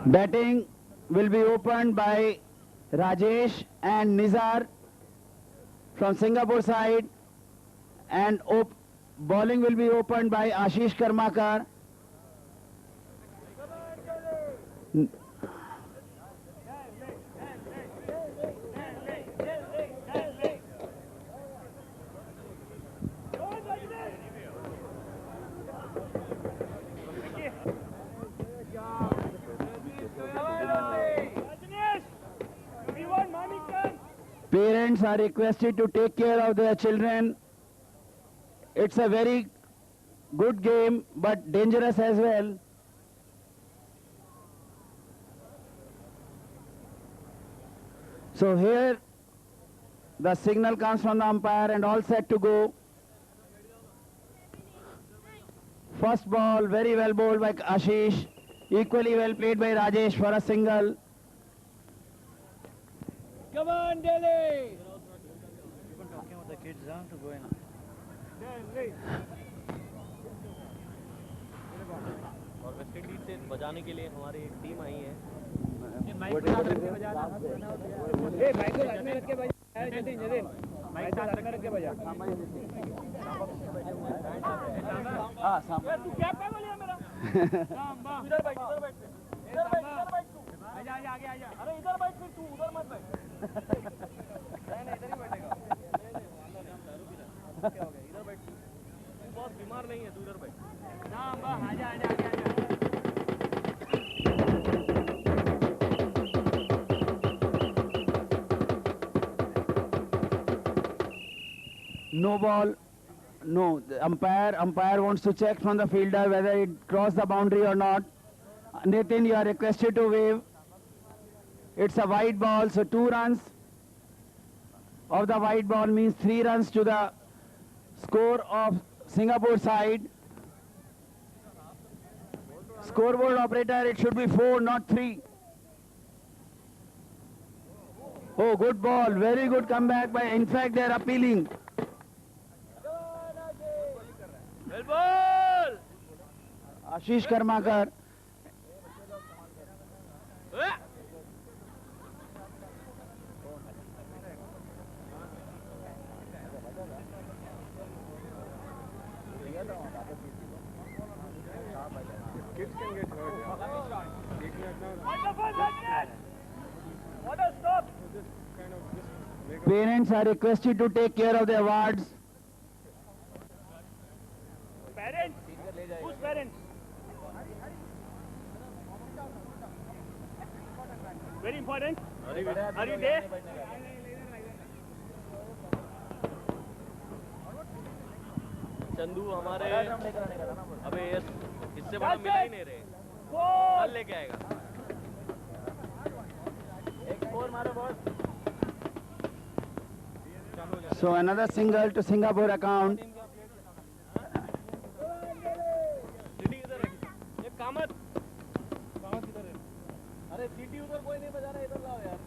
Batting will be opened by Rajesh and Nizar from Singapore side, and bowling will be opened by Ashish Karmakar. Parents are requested to take care of their children. It's a very good game, but dangerous as well. So here the signal comes from the umpire and all set to go. First ball, very well bowled by Ashish. Equally well played by Rajesh for a single. Come on, Delhi! You've been talking about the kids, huh, to go in. और West Indies से बजाने के लिए हमारी एक team आई है। Mic को साथ रख के बजाना। ए माइक को साथ में रख के बजा। जतिन माइक को साथ में रख के बजा। हाँ सामने। तू क्या पे बोलिया मेरा? इधर बैठ इधर बैठ तू। आजा आजा आगे आजा। अरे इधर बैठ फिर तू उधर मत बैठ। नहीं इधर ही बैठेगा। क्या हो गया? इधर बैठ तू। बहुत बीमार नहीं है, तू इधर बैठ। ना अम्बा आजा आजा आगे आजा। No ball. No, the umpire wants to check from the fielder whether it crossed the boundary or not. Nitin, you are requested to wave. It's a white ball, so 2 runs of the white ball means 3 runs to the score of Singapore side. Scoreboard operator, it should be 4, not 3. Oh, good ball, very good comeback by, in fact they are appealing. Well ball! Ashish Karmakar. Kids can get hurt. What a stop! Parents are requested to take care of their wards. Parents? Whose parents? Very important. Are you there? Chandu हमारे अबे इससे बड़ा मिल ही नहीं रहे। कल लेके आएगा। एक स्कोर मारो boss. So another single to Singapore account. सीटी इधर है। ये कामत किधर है? अरे सीटी उधर कोई नहीं बजा रहा, इधर लाओ यार।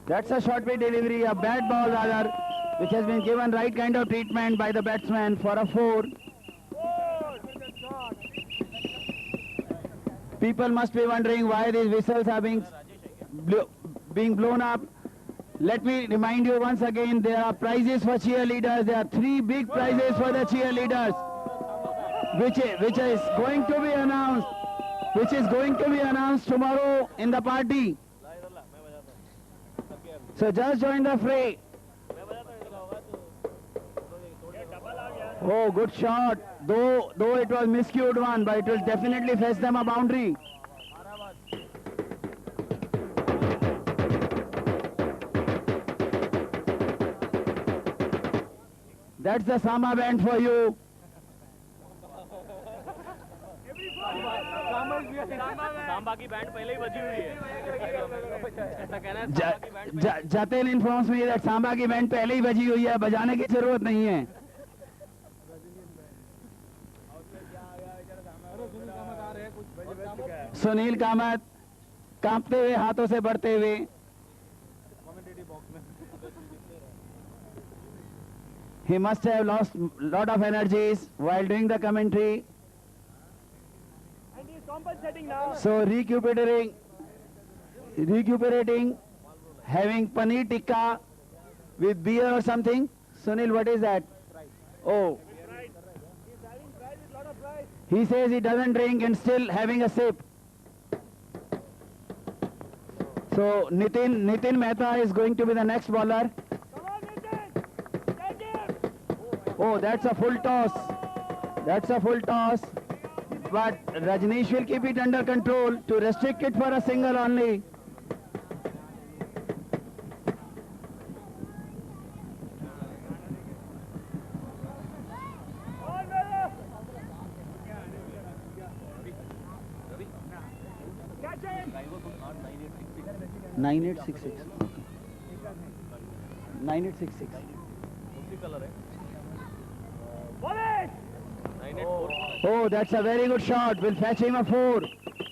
That's a short pitch delivery, a bad ball rather, which has been given right kind of treatment by the batsman for a 4. People must be wondering why these whistles are being blown up. Let me remind you once again, there are prizes for cheerleaders. There are 3 big prizes for the cheerleaders, which is going to be announced. Which is going to be announced tomorrow in the party. So just join the fray. Oh, good shot. Though it was miscued one, but it will definitely fetch them a boundary. That's the Sama band for you. Samba की band पहले ही बजी हुई है। ऐसा कहना है सांबा की band Jatin informs me that Samba की बैंड पहले ही बजी हुई है, बजाने की जरूरत नहीं है। सुनील कामत कांपते हुए हाथों से बढ़ते हुए he must have lost lot of energies while doing the commentary. is compensating now. So recuperating, having paneer tikka with beer or something. Sunil, what is that? Oh, Right. He's having pride with lot of pride. he says he doesn't drink and still having a sip. So Nitin Mehta is going to be the next bowler. Come on, Nitin. Take him. Oh, that's a full toss. That's a full toss. But Rajneesh will keep it under control to restrict it for a single only. On, brother. Catch him. 9866. Okay. 9866. उसी colour है Ball it. 984 Oh, that's a very good shot. We'll fetch him a 4.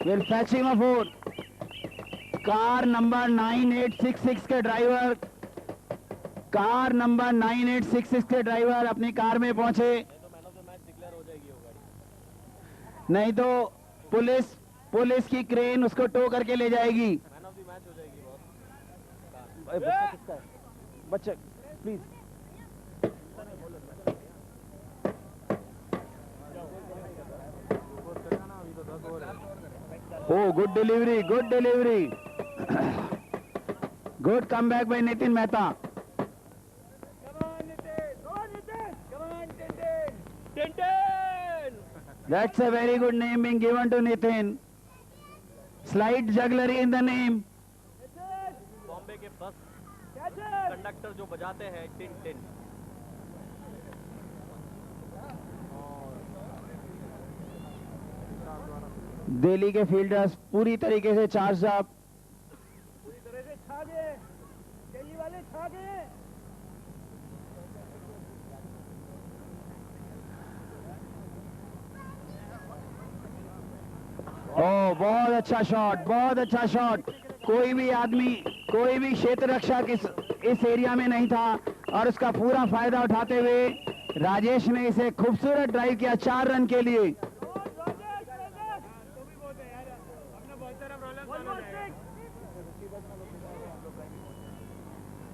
We'll fetch him a 4. Car number 9866 के driver के driver अपनी car में पहुंचे. तो man of the match declare हो जाएगी वो गाड़ी नहीं तो पुलिस की क्रेन उसको टो करके ले जाएगी. मैन ऑफ द मैच हो जाएगी बॉस बच्चा please. Oh, good delivery. Good comeback by Nitin Mehta. Come on, Nitin. Go on, Nitin. Come on, Tintin. Tintin That's a very good name being given to Nitin. Slight jugglery in the name. Nitin. Bombay के बस Catch him. Conductor जो बजाते हैं Tintin Delhi के fielders पूरी तरीके से charge up. पूरी तरह से छा गए. दिल्ली वाले छा गए. ओ बहुत अच्छा शॉट. कोई भी क्षेत्र रक्षक इस एरिया में नहीं था और उसका पूरा फायदा उठाते हुए राजेश ने इसे खूबसूरत ड्राइव किया 4 रन के लिए.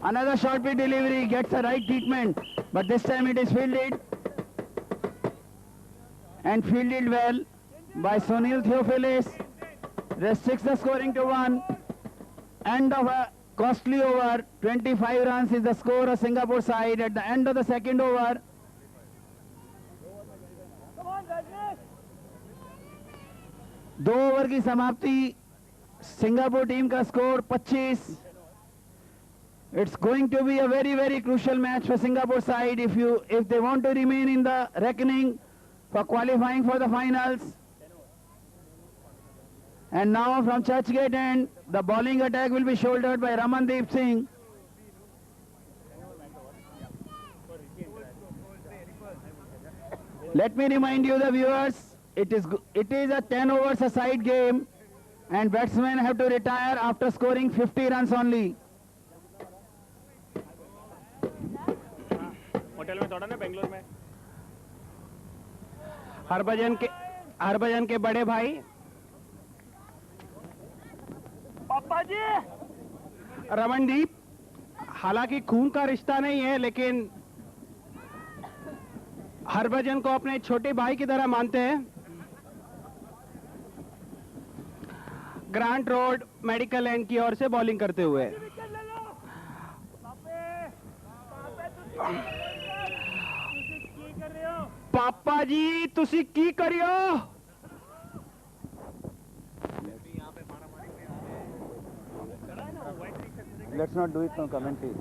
Another short pitch delivery gets the right treatment, but this time it is fielded and fielded well by Sunil Theophilus. Restricts the scoring to 1. End of a costly over. 25 runs is the score of Singapore side at the end of the second over. Come on, Rajneesh. 2 over की समाप्ति. Singapore team का score 25. It's going to be a very crucial match for Singapore side if they want to remain in the reckoning for qualifying for the finals. And now from Churchgate end, the bowling attack will be shouldered by Ramandeep Singh. Let me remind you the viewers, it is a 10 overs a side game and batsmen have to retire after scoring 50 runs only. Hotel में थोड़ा ना बेंगलोर में. हरभजन के बड़े भाई पापा जी. रमनदीप, हालांकि खून का रिश्ता नहीं है लेकिन हरभजन को अपने छोटे भाई की तरह मानते हैं. ग्रांट रोड मेडिकल एंड की ओर से बॉलिंग करते हुए. विकेट ले लो. पापे ਤੁਸੀਂ ਕੀ ਕਰ ਰਹੇ ਹੋ? पापा जी तुसी की करियो? Let's not do it on commentary.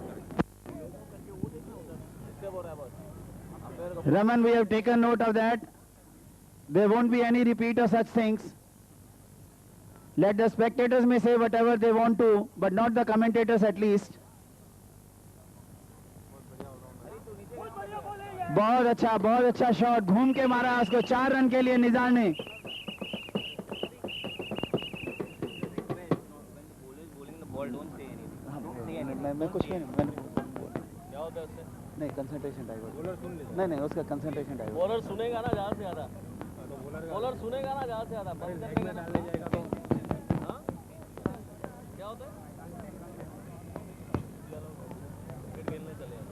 Raman, we have taken note of that. There won't be any repeat of such things. Let the spectators may say whatever they want to, but not the commentators at least. बहुत अच्छा shot. घूम के मारा उसको 4 run के लिए निजार ने. मैं कुछ नहीं. क्या होता है उससे नहीं कंसंट्रेशन डाइवर्ट. बॉलर सुन ले नहीं उसका कंसंट्रेशन डाइवर्ट. बॉलर सुनेगा ना ज्यादा से ज्यादा बॉलर सुनेगा ना ज्यादा से ज्यादा, बंद करने का डालने जाएगा तो हाँ क्या होता है, क्रिकेट खेलने चले जाते।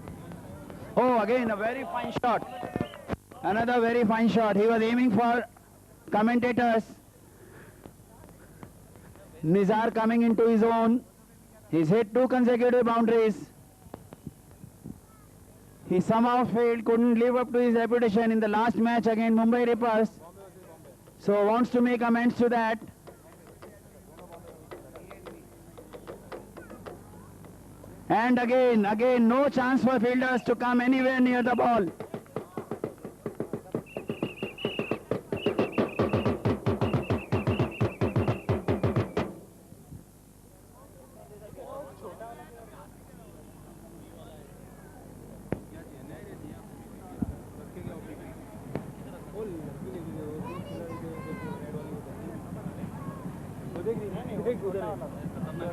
Oh, again a very fine shot. Another very fine shot. He was aiming for commentators. Nizar coming into his own. He's hit 2 consecutive boundaries. He somehow failed, couldn't live up to his reputation in the last match against Mumbai Rippers. So wants to make amends to that. And again, no chance for fielders to come anywhere near the ball.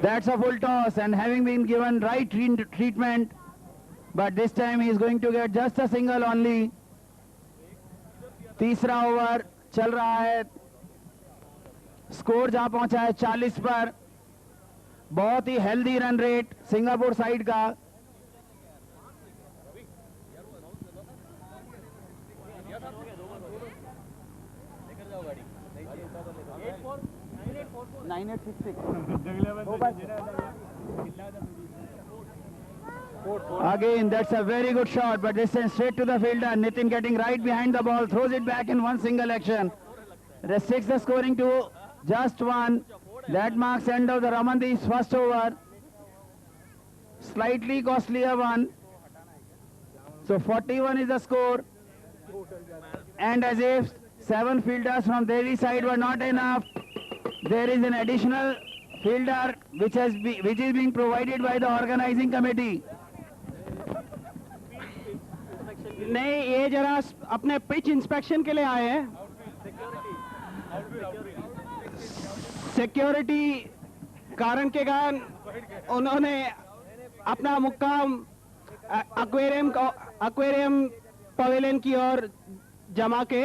That's a full toss, and having been given right treatment, but this time he is going to get just a single only. तीसरा over चल रहा है, score जहां पहुंचा है 40 पर. बहुत ही healthy run rate Singapore side का. Again, that's a very good shot, but this is straight to the fielder. Nitin getting right behind the ball, throws it back in one single action. Restricts the scoring to just 1. That marks end of the Ramandeep's first over. Slightly costlier one. So 41 is the score. And as if 7 fielders from Delhi side were not enough, there is an additional fielder which is being provided by the organizing committee. नहीं, ये जरा अपने pitch inspection के लिए आए हैं. Security कारण के कारण उन्होंने अपना मुक्काम एक्वेरियम पवेलियन की ओर जमा के.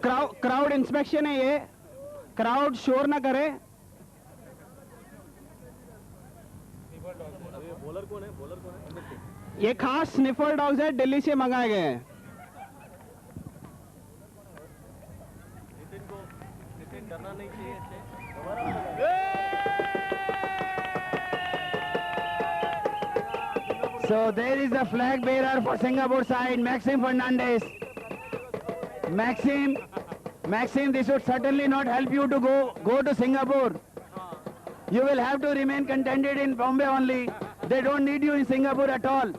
क्राउड इंस्पेक्शन है ये, क्राउड शोर ना करे. बॉलर कौन है, बॉलर कौन है? ये खास स्निफर डॉग्स है, दिल्ली से मंगाए गए हैं. नितिन करना नहीं चाहिए. So there is the flag bearer for Singapore side, Maxim Fernandez. Maxim, this would certainly not help you to go to Singapore. You will have to remain contented in Bombay only. They don't need you in Singapore at all.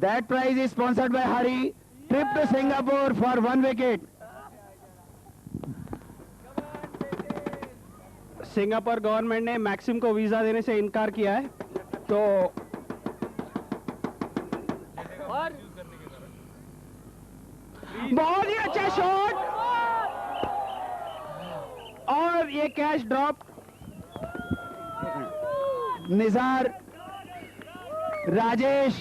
That prize is sponsored by Hari. Trip to Singapore for 1 wicket. Singapore government ने maxim को visa देने से इनकार किया है, तो बहुत ही अच्छा शॉट और ये catch drop. Nizar, Rajesh,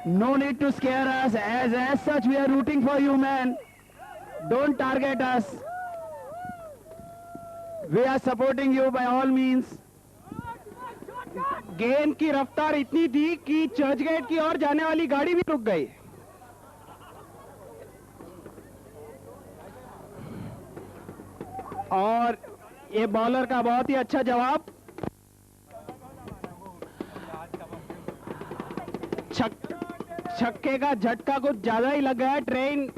no need to scare us. As such, we are rooting for you, man. Don't target us. We are supporting you by all means. गेंद की रफ्तार इतनी थी कि चर्चगेट की ओर जाने वाली गाड़ी भी रुक गई. और ये बॉलर का बहुत ही अच्छा जवाब. छक्के का झटका कुछ ज्यादा ही लग गया. ट्रेन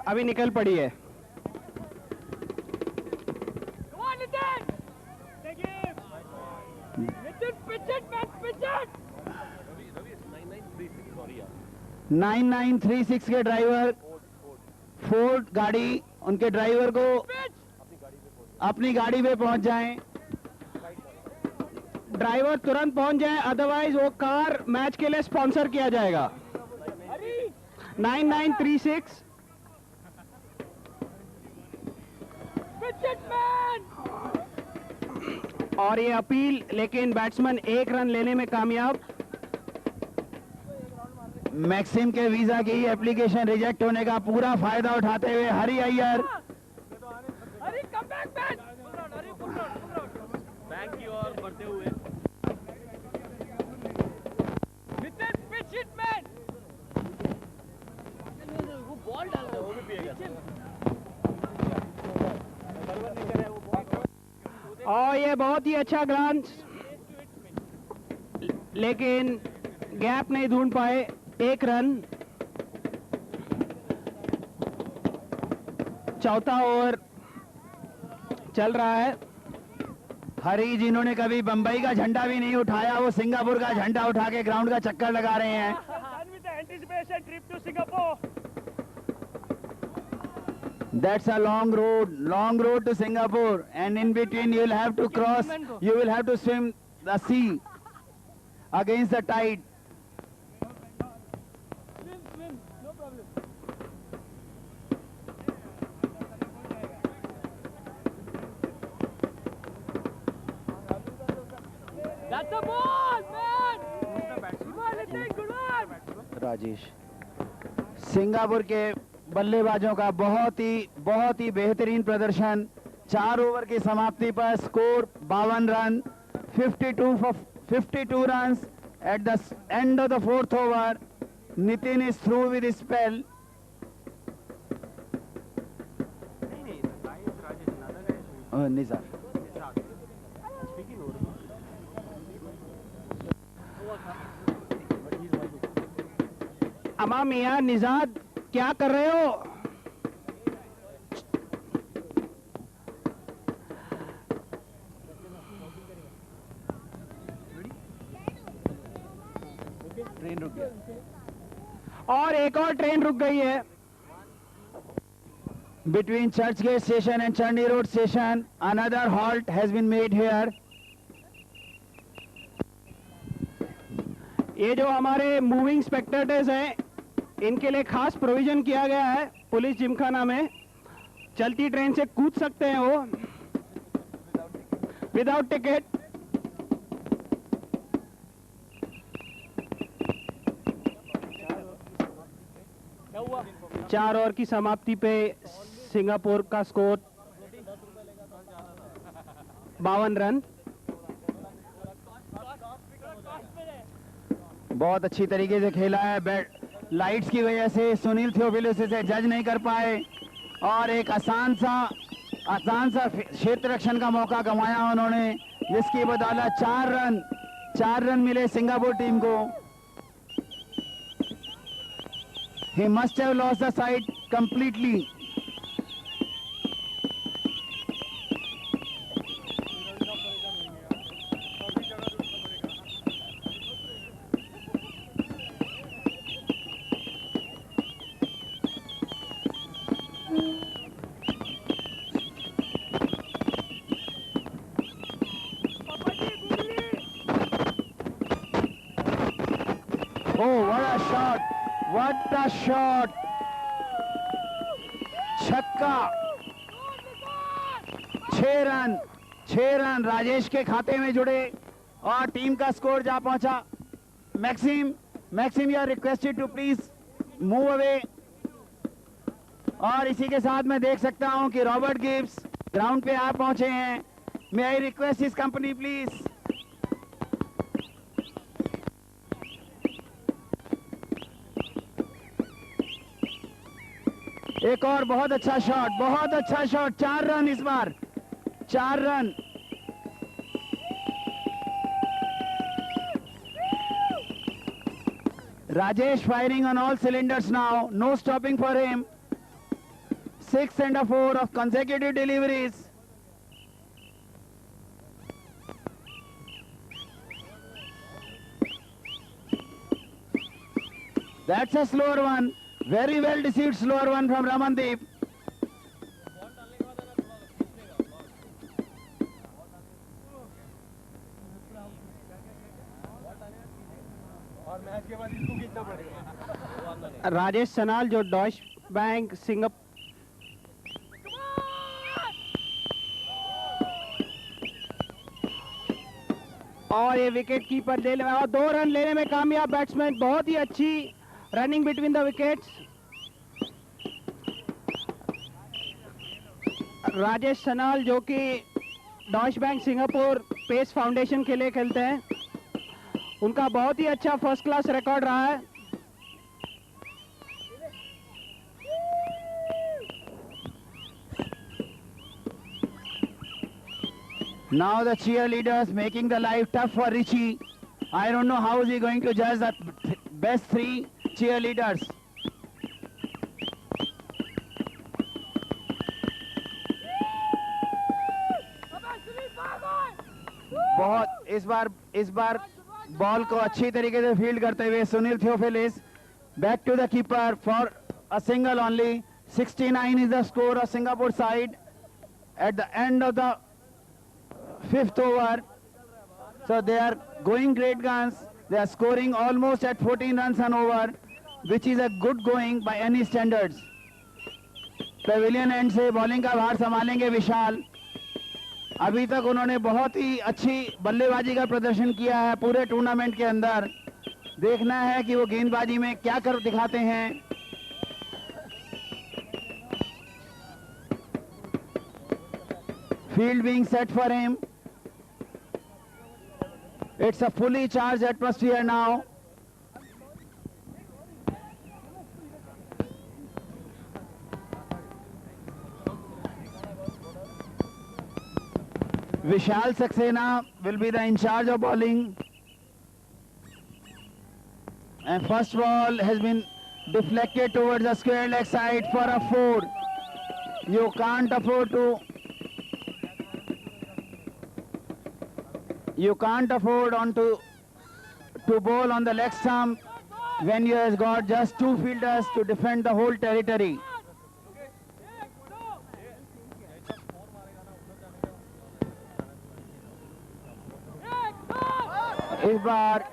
अभी निकल पड़ी है. नाइन 9936 के ड्राइवर फोर्ड गाड़ी, उनके ड्राइवर को अपनी गाड़ी पे पहुंच जाएं. ड्राइवर तुरंत पहुंच जाए, अदरवाइज वो कार मैच के लिए स्पॉन्सर किया जाएगा. 9936. Pitch it, man! और ये अपील, लेकिन बैट्समैन एक रन लेने में कामयाब। मैक्सिम के वीजा की एप्लीकेशन रिजेक्ट होने का पूरा फायदा उठाते हुए Hari Iyer Hurry, come back, man! Hurry, full run. Bank की ओर बढ़ते हुए Nitin, pitch it, man! वो बॉल डाल रहा है, वो भी पिएगा। और ये बहुत ही अच्छा ग्लांस, लेकिन गैप नहीं ढूंढ पाए। एक रन। चौथा ओवर चल रहा है। हरी, जिन्होंने कभी बंबई का झंडा भी नहीं उठाया, वो सिंगापुर का झंडा उठा के ग्राउंड का चक्कर लगा रहे हैं। Done with the anticipation trip to Singapore. That's a long road to Singapore, and in between you will have to cross, you will have to swim the sea against the tide. Swim, no problem. That's a ball, man! Come on, Nitin, good one! Rajesh, Singapore के बल्लेबाजों का बहुत ही बेहतरीन प्रदर्शन। 4 over की समाप्ति पर score 52 run, 52 runs at the end of the 4th over. Nitin is through with his spell. Nizar. अमा मियां, निजाद क्या कर रहे हो? ट्रेन रुक गया। और एक और ट्रेन रुक गई है। Between Churchgate station and Chandy Road station, another halt has been made here. ये जो हमारे मूविंग स्पेक्टेटर्स हैं, इनके लिए खास प्रोविजन किया गया है पुलिस जिमखाना में। चलती ट्रेन से कूद सकते हैं वो विदाउट टिकट। क्या हुआ? 4 ओवर की समाप्ति पे सिंगापुर का स्कोर 52 रन। बहुत अच्छी तरीके से खेला है। लाइट्स की वजह से सुनील थियोफिलिस इसे जज नहीं कर पाए और एक आसान सा क्षेत्र रक्षण का मौका गंवाया उन्होंने, जिसकी बदौलत 4 रन मिले सिंगापुर टीम को। He must have lost the sight completely. Oh, what a shot! What a shot! छक्का। 6 रन राजेश के खाते में जुड़े और टीम का स्कोर जा पहुंचा। Maxim you are requested to please move away. और इसी के साथ मैं देख सकता हूं कि रॉबर्ट गिब्स ग्राउंड पे आ पहुंचे हैं। May I request his company please. एक और बहुत अच्छा शॉट। 4 रन इस बार, 4 run. Rajesh firing on all cylinders now, no stopping for him. 6 and a 4 of consecutive deliveries. That's a slower one. Very well deceived slower one from Ramandeep. और match के बाद इसको खींचना पड़ेगा। राजेश सनाल जो डॉश बैंक सिंगापुर और ये wicket keeper ले और 2 रन लेने में कामयाब बैट्समैन, बहुत ही अच्छी running between the wickets. Rajesh Sanal जो कि Deutsche bank Singapore pace foundation के लिए खेलते हैं, उनका बहुत ही अच्छा फर्स्ट क्लास रिकॉर्ड रहा है। Now the cheerleaders making the life tough for Richie. I don't know how is he going to judge the best 3 cheerleaders. बहुत इस बार बॉल को अच्छी तरीके से फील्ड करते हुए Sunil Theophilus back to the keeper for a single only. 69 is the score of Singapore side at the end of the 5th over. So they are going great guns. They are scoring almost at 14 runs an over, which is a good going by any standards. Pavilion and से bowling का भार संभालेंगे विशाल। अभी तक उन्होंने बहुत ही अच्छी बल्लेबाजी का प्रदर्शन किया है पूरे टूर्नामेंट के अंदर। देखना है कि वो गेंदबाजी में क्या कर दिखाते हैं। Field being set for him. It's a fully charged atmosphere now. Vishal Saxena will be the in charge of bowling. And first ball has been deflected towards the square leg side for a 4. You can't afford to bowl on the leg stump when you have got just 2 fielders to defend the whole territory. इस बार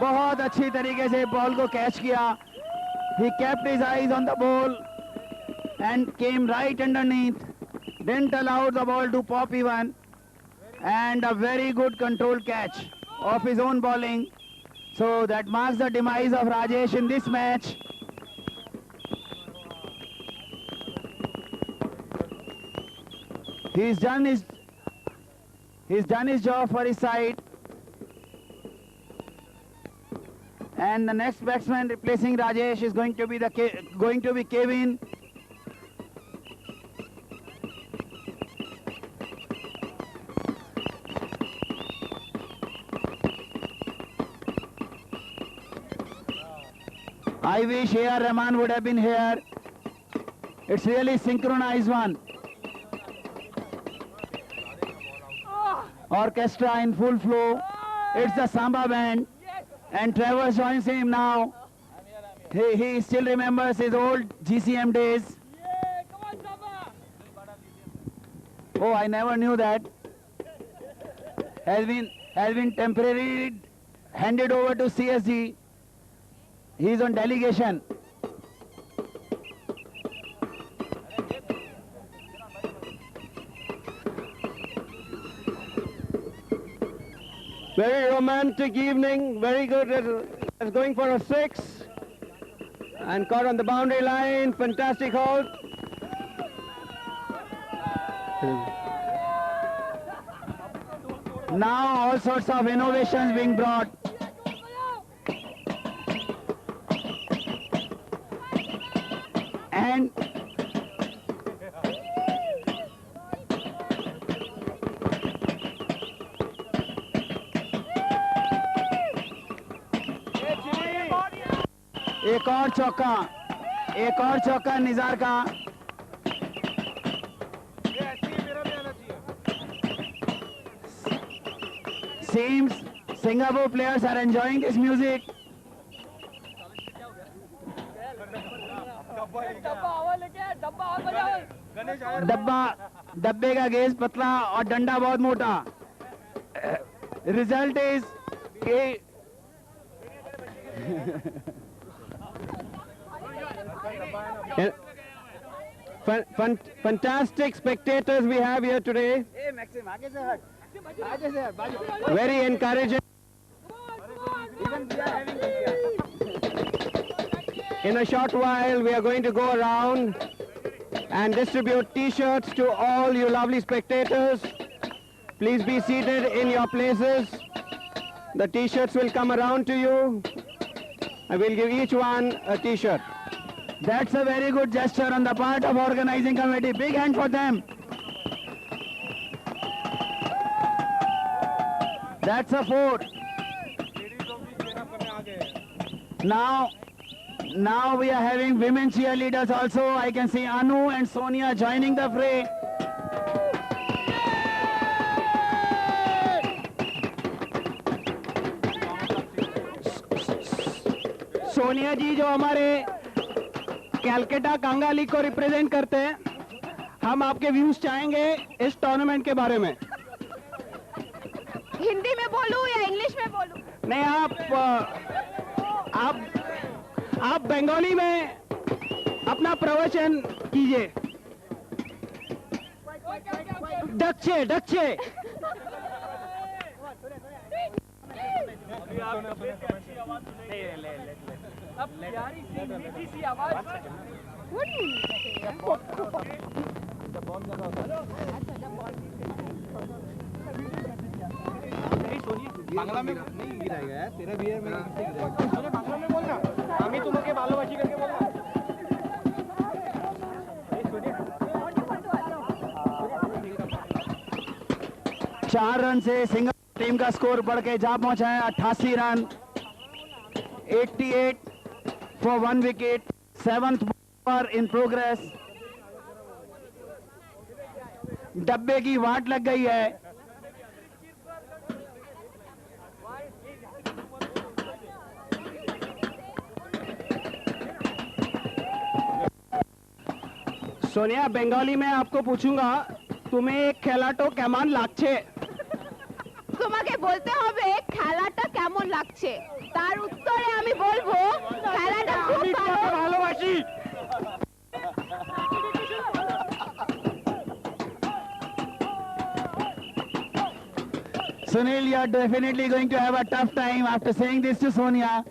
बहुत अच्छी तरीके से ball को catch किया। He kept his eyes on the ball and came right underneath. Didn't allow the ball to pop even, and a very good controlled catch of his own bowling. So that marks the demise of Rajesh in this match. He's done his job for his side. And the next batsman replacing Rajesh is going to be Kevin. I wish A.R. Rahman would have been here. It's really synchronized one. Orchestra in full flow. It's the Samba band. And Trevor joins him now. He still remembers his old GCM days. Oh, I never knew that. Has been temporarily handed over to CSG. He is on delegation. Very romantic evening, very good. It's going for a 6 and caught on the boundary line. Fantastic hold. Now all sorts of innovations being brought. And एक और चौका निजार का। Seems Singapore players are enjoying this music. डब्बे का gauge पतला और डंडा बहुत मोटा। Result is Fantastic spectators we have here today. Very encouraging. In a short while, we are going to go around and distribute T-shirts to all you lovely spectators. Please be seated in your places. The T-shirts will come around to you. I will give each one a T-shirt. That's a very good gesture on the part of organizing committee. Big hand for them. That's a 4. Now we are having women cheerleaders also. I can see Anu and Sonia joining the fray. Sonia ji जो हमारे Calcutta Kanga league को represent करते हैं, हम आपके views चाहेंगे इस tournament के बारे में। हिंदी में बोलूं या इंग्लिश में बोलूं? नहीं, आप बंगाली में अपना प्रवचन कीजिए। डक्चे डक्चे अब प्यारी सी मीठी सी आवाज। बांग्ला में नहीं गिराएगा यार, तेरा बियर में किससे गिराएगा? अरे बांग्ला में बोलना, हम ही तुम्हें भालोबाशी करके बोलना। 4 रन से सिंगल टीम का स्कोर बढ़ के जा पहुंचा है 88 run. 88 for 1 wicket. 7th ball in progress. डब्बे की वाट लग गई है। सोनिया, बंगाली में आपको पूछूंगा, तुम्हें एक খেলাটো কেমন লাগছে? তোমাকে বলতে হবে খেলাটা কেমন লাগছে, তার উত্তরে আমি বলবো খেলাটা খুব ভালো। ভালোবাসি। Sunil, you are definitely going to have a tough time after saying this to Sonia.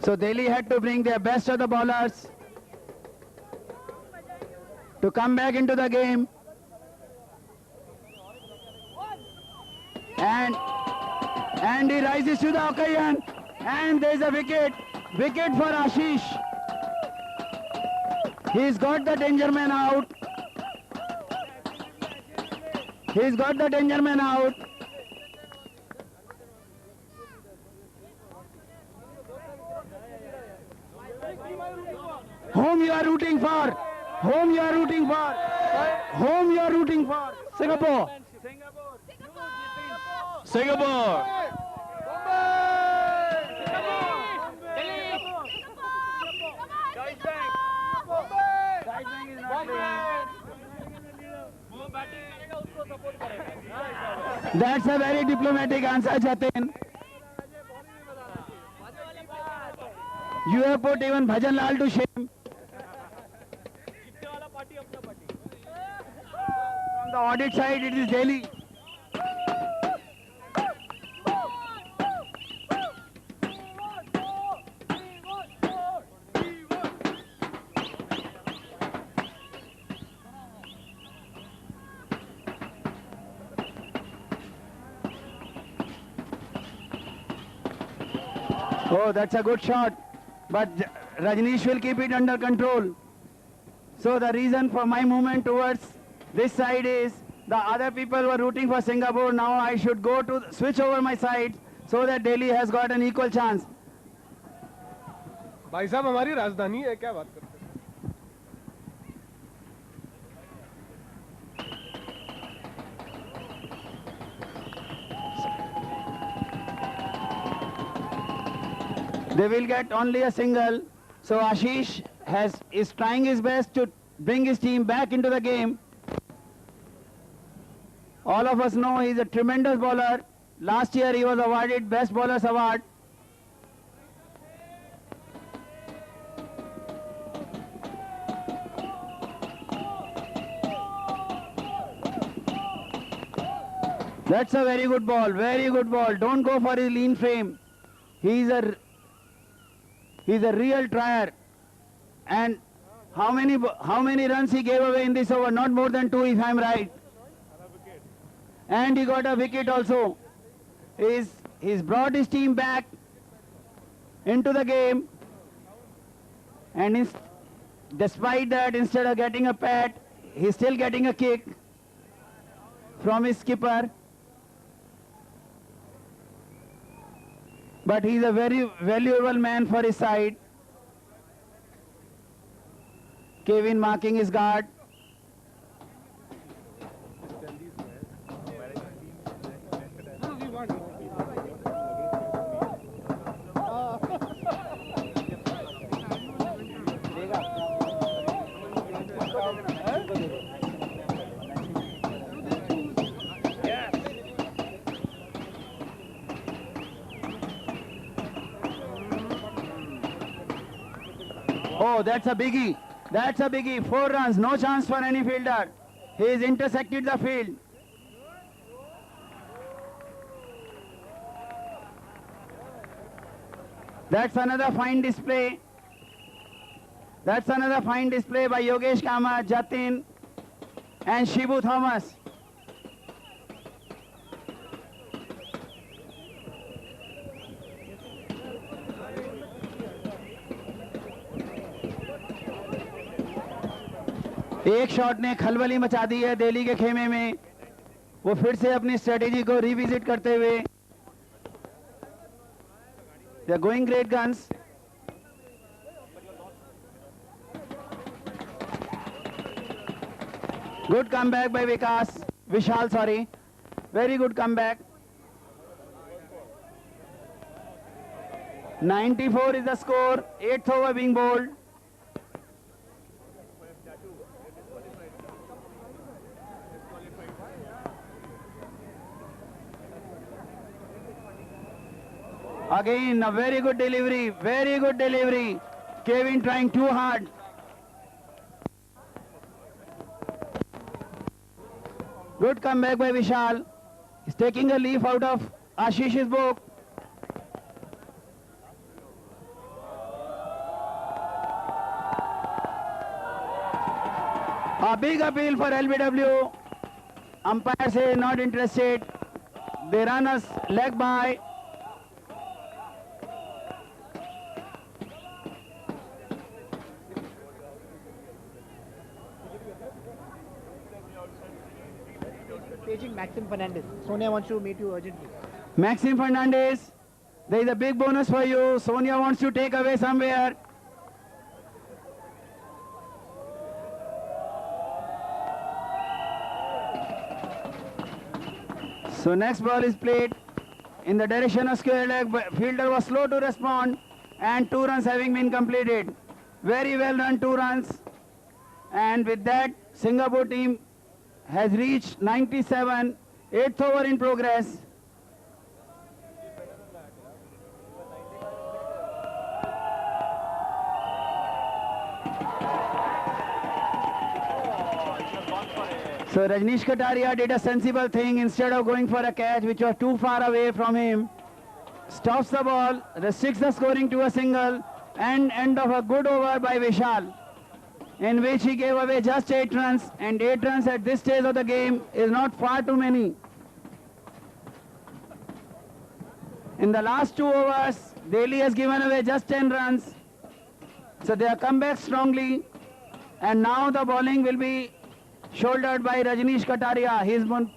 So Delhi had to bring their best of the bowlers to come back into the game. And he rises to the occasion. And there's a wicket. Wicket for Ashish. He's got the danger man out. He's got the danger man out. Whom you are rooting for? Whom you are rooting for? Whom you are rooting for? Singapore. Singapore. That's a very diplomatic answer, Jatin. You have put even Bhajan Lal to shame. From the audit side, it is Delhi. Oh, that's a good shot. But Rajneesh will keep it under control. So the reason for my movement towards this side is the other people were rooting for Singapore. Now I should go to switch over my side so that Delhi has got an equal chance. भाई साहब हमारी राजधानी है, क्या बात करते हैं? They will get only a single. So Ashish is trying his best to bring his team back into the game. All of us know he's a tremendous bowler. Last year he was awarded Best Bowlers Award. That's a very good ball, very good ball. Don't go for his lean frame. He's a real trier. And how many runs he gave away in this over? Not more than 2 if I'm right. And he got a wicket also. He's brought his team back into the game. And despite that, instead of getting a pat, he's still getting a kick from his skipper. But he's a very valuable man for his side. Kevin marking his guard. Oh, that's a biggie. That's a biggie. 4 runs. No chance for any fielder. He's intersected the field. That's another fine display. That's another fine display by Yogesh Kamath, Jatin and Shibu Thomas. एक shot ने खलबली मचा दी है दिल्ली के खेमे में. वो फिर से अपनी स्ट्रेटेजी को रिविजिट करते हुए. They are going great guns. Good comeback by Vishal, sorry. Very good comeback. 94 is the score. 8th over being bowled. Again, a very good delivery, very good delivery. Kevin trying too hard. Good comeback by Vishal. He's taking a leaf out of Ashish's book. A big appeal for LBW. Umpire say not interested. They run us leg by. Paging Maxim Fernandez. Sonia wants to meet you urgently. Maxim Fernandez, there is a big bonus for you. Sonia wants to take away somewhere. So next ball is played in the direction of square leg. Fielder was slow to respond and 2 runs having been completed. Very well done, 2 runs. And with that, Singapore team has reached 97, 8th over in progress. So Rajneesh Kataria did a sensible thing. Instead of going for a catch which was too far away from him, stops the ball, restricts the scoring to a single, and end of a good over by Vishal, in which he gave away just 8 runs, and 8 runs at this stage of the game is not far too many. In the last 2 overs, Delhi has given away just 10 runs. So they have come back strongly, and now the bowling will be shouldered by Rajneesh Kataria.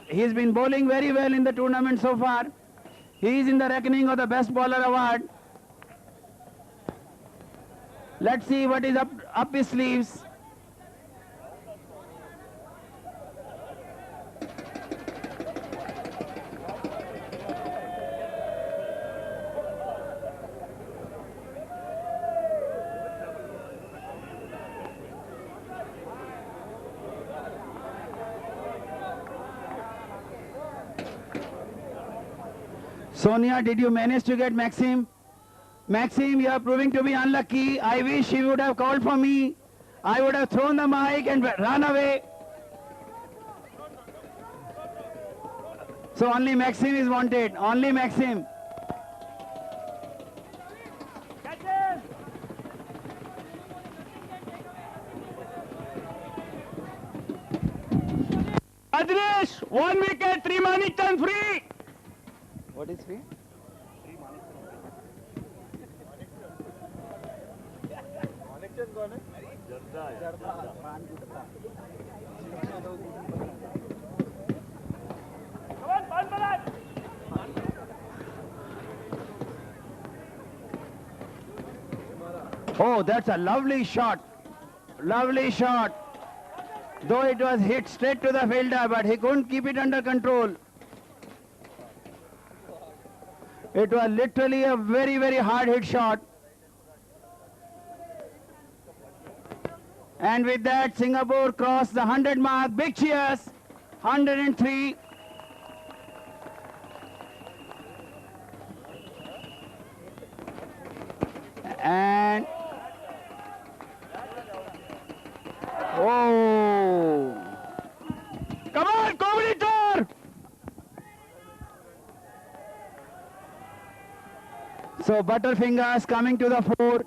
He's been bowling very well in the tournament so far. He is in the reckoning of the Best Bowler Award. Let's see what is up his sleeves. Sonia, did you manage to get Maxim? Maxim, you are proving to be unlucky. I wish he would have called for me. I would have thrown the mic and run away. So only Maxim is wanted. Only Maxim. Catch him! Adresh, 1 wicket, 3 Manikchand free. What is free? Come on, Pan Balat. Oh, that's a lovely shot. Lovely shot. Though it was hit straight to the fielder, but he couldn't keep it under control. It was literally a very, very hard hit shot. And with that, Singapore crossed the 100 mark. Big cheers. 103. And oh, Come on, Combinator. so Butterfingers coming to the fore.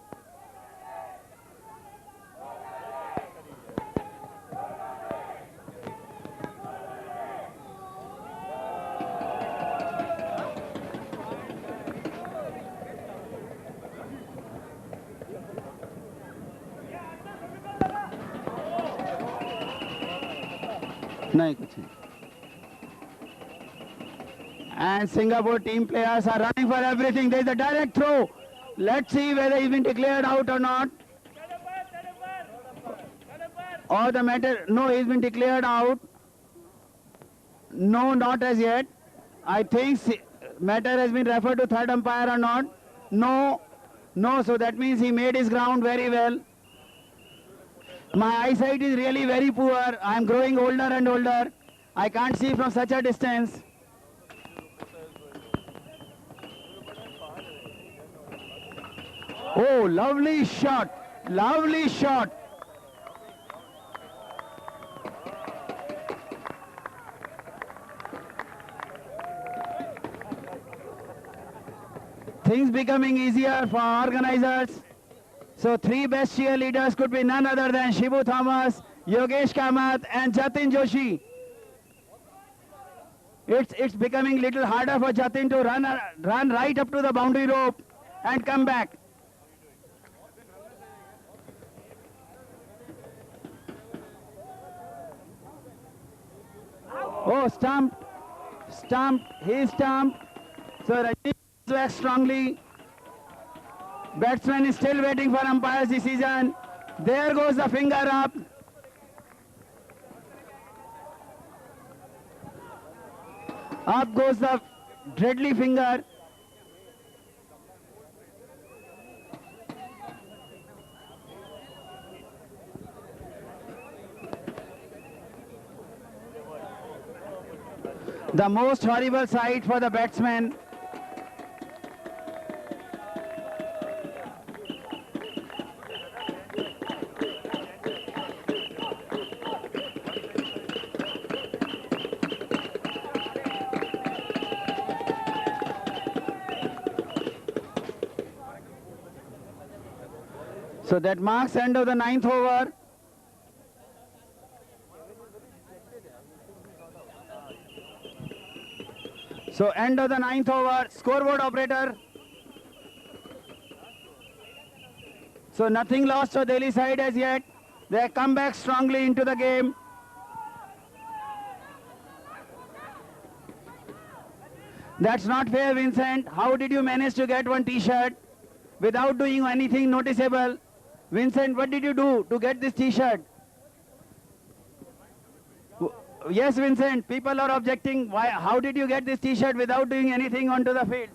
नहीं कुछ नहीं. And Singapore team players are running for everything. There is a direct throw. Let's see whether he's been declared out or not. Or the matter, no, he's been declared out. No, not as yet. I think matter has been referred to third umpire or not. No, no, so that means he made his ground very well. My eyesight is really very poor. I am growing older and older. I can't see from such a distance. Oh, lovely shot. Lovely shot. Things becoming easier for organizers. So 3 best cheerleaders could be none other than Shibu Thomas, Yogesh Kamath and Jatin Joshi. It's becoming little harder for Jatin to run right up to the boundary rope and come back. Oh, stumped. Stumped. He stumped. So Rajni back strongly. Batsman is still waiting for umpire's decision. There goes the finger up. Up goes the deadly finger. The most horrible sight for the batsman. So that marks end of the 9th over. So end of the 9th over. Scoreboard operator. So nothing lost for Delhi side as yet. They come back strongly into the game. That's not fair, Vincent. How did you manage to get one t-shirt without doing anything noticeable? Vincent, what did you do to get this t-shirt? Yes, Vincent, people are objecting. Why? How did you get this t-shirt without doing anything onto the field?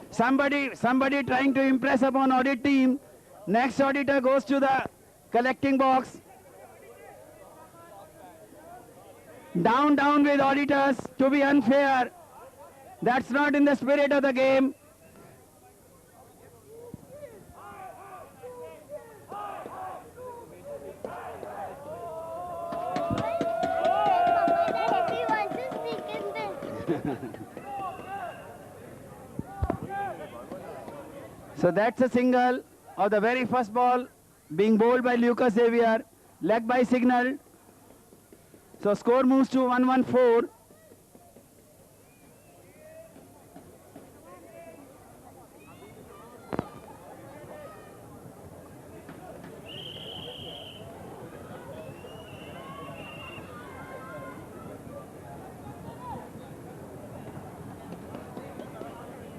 Somebody trying to impress upon audit team. Next auditor goes to the collecting box. Down with auditors to be unfair. That's not in the spirit of the game. So that's a single of the very first ball being bowled by Lucas Xavier, leg by signal. So score moves to 114.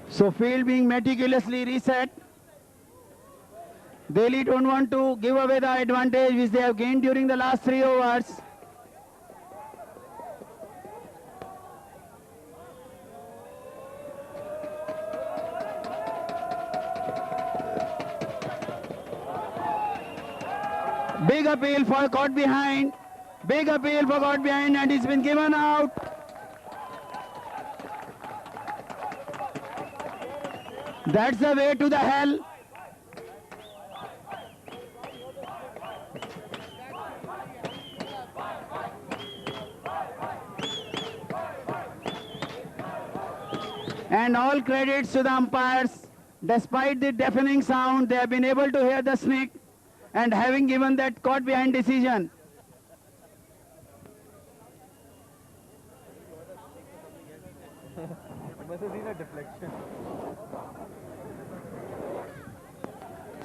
So field being meticulously reset. Delhi don't want to give away the advantage which they have gained during the last 3 overs. Big appeal for caught behind. Big appeal for caught behind, and it's been given out. That's the way to the hell. And all credits to the umpires. Despite the deafening sound, they have been able to hear the snake and having given that caught behind decision.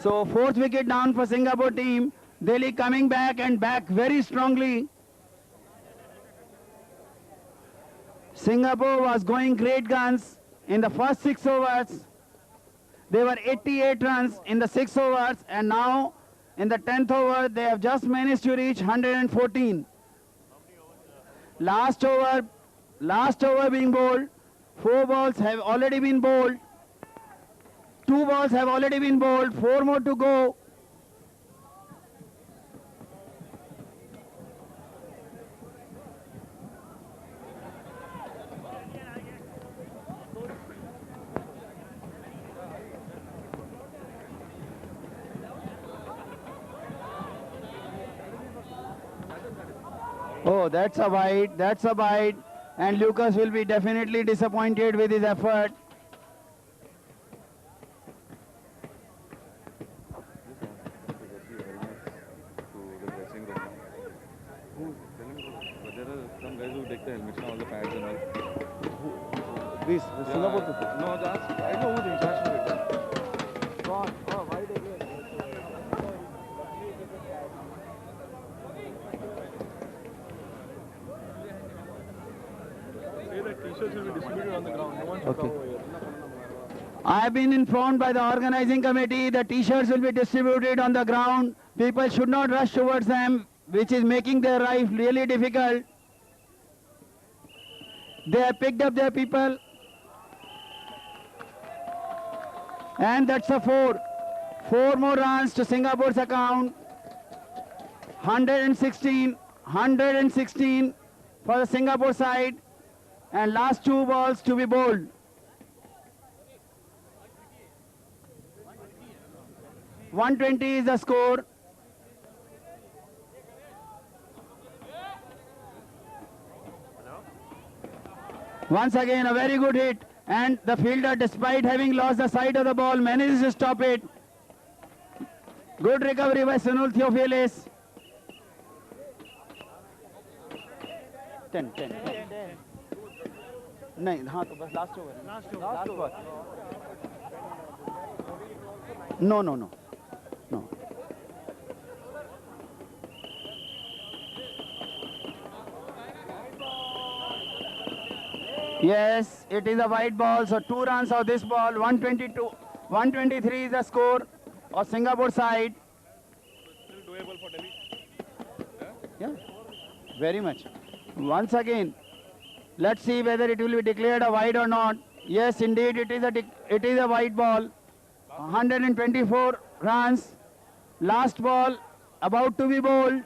So fourth wicket down for Singapore team. Delhi coming back and back very strongly. Singapore was going great guns in the first 6 overs. They were 88 runs in the 6 overs, and now in the 10th over they have just managed to reach 114. Last over being bowled. 4 balls have already been bowled. 2 balls have already been bowled. 4 more to go. Oh, that's a wide, that's a wide. And Lucas will be definitely disappointed with his effort. This Singapore people. No, that's, I know who the international is. God, oh, wide again. Say that t-shirts will be distributed on the ground. No one should come over here. I have been informed by the organizing committee that t-shirts will be distributed on the ground. People should not rush towards them, which is making their life really difficult. They have picked up their people. And that's a 4. 4 more runs to Singapore's account. 116 for the Singapore side. And last 2 balls to be bowled. .120 is the score. Once again, a very good hit. And the fielder, despite having lost the side of the ball, manages to stop it. Good recovery by Sunil Theophilus. 10. नहीं, हाँ तो बस last over. Last over. No. Yes, it is a white ball, so 2 runs of this ball. 122, 123 is the score of Singapore side. Still doable for Delhi. Yeah, very much. Once again, let's see whether it will be declared a wide or not. Yes, indeed, it is a white ball. 124 runs. Last ball about to be bowled.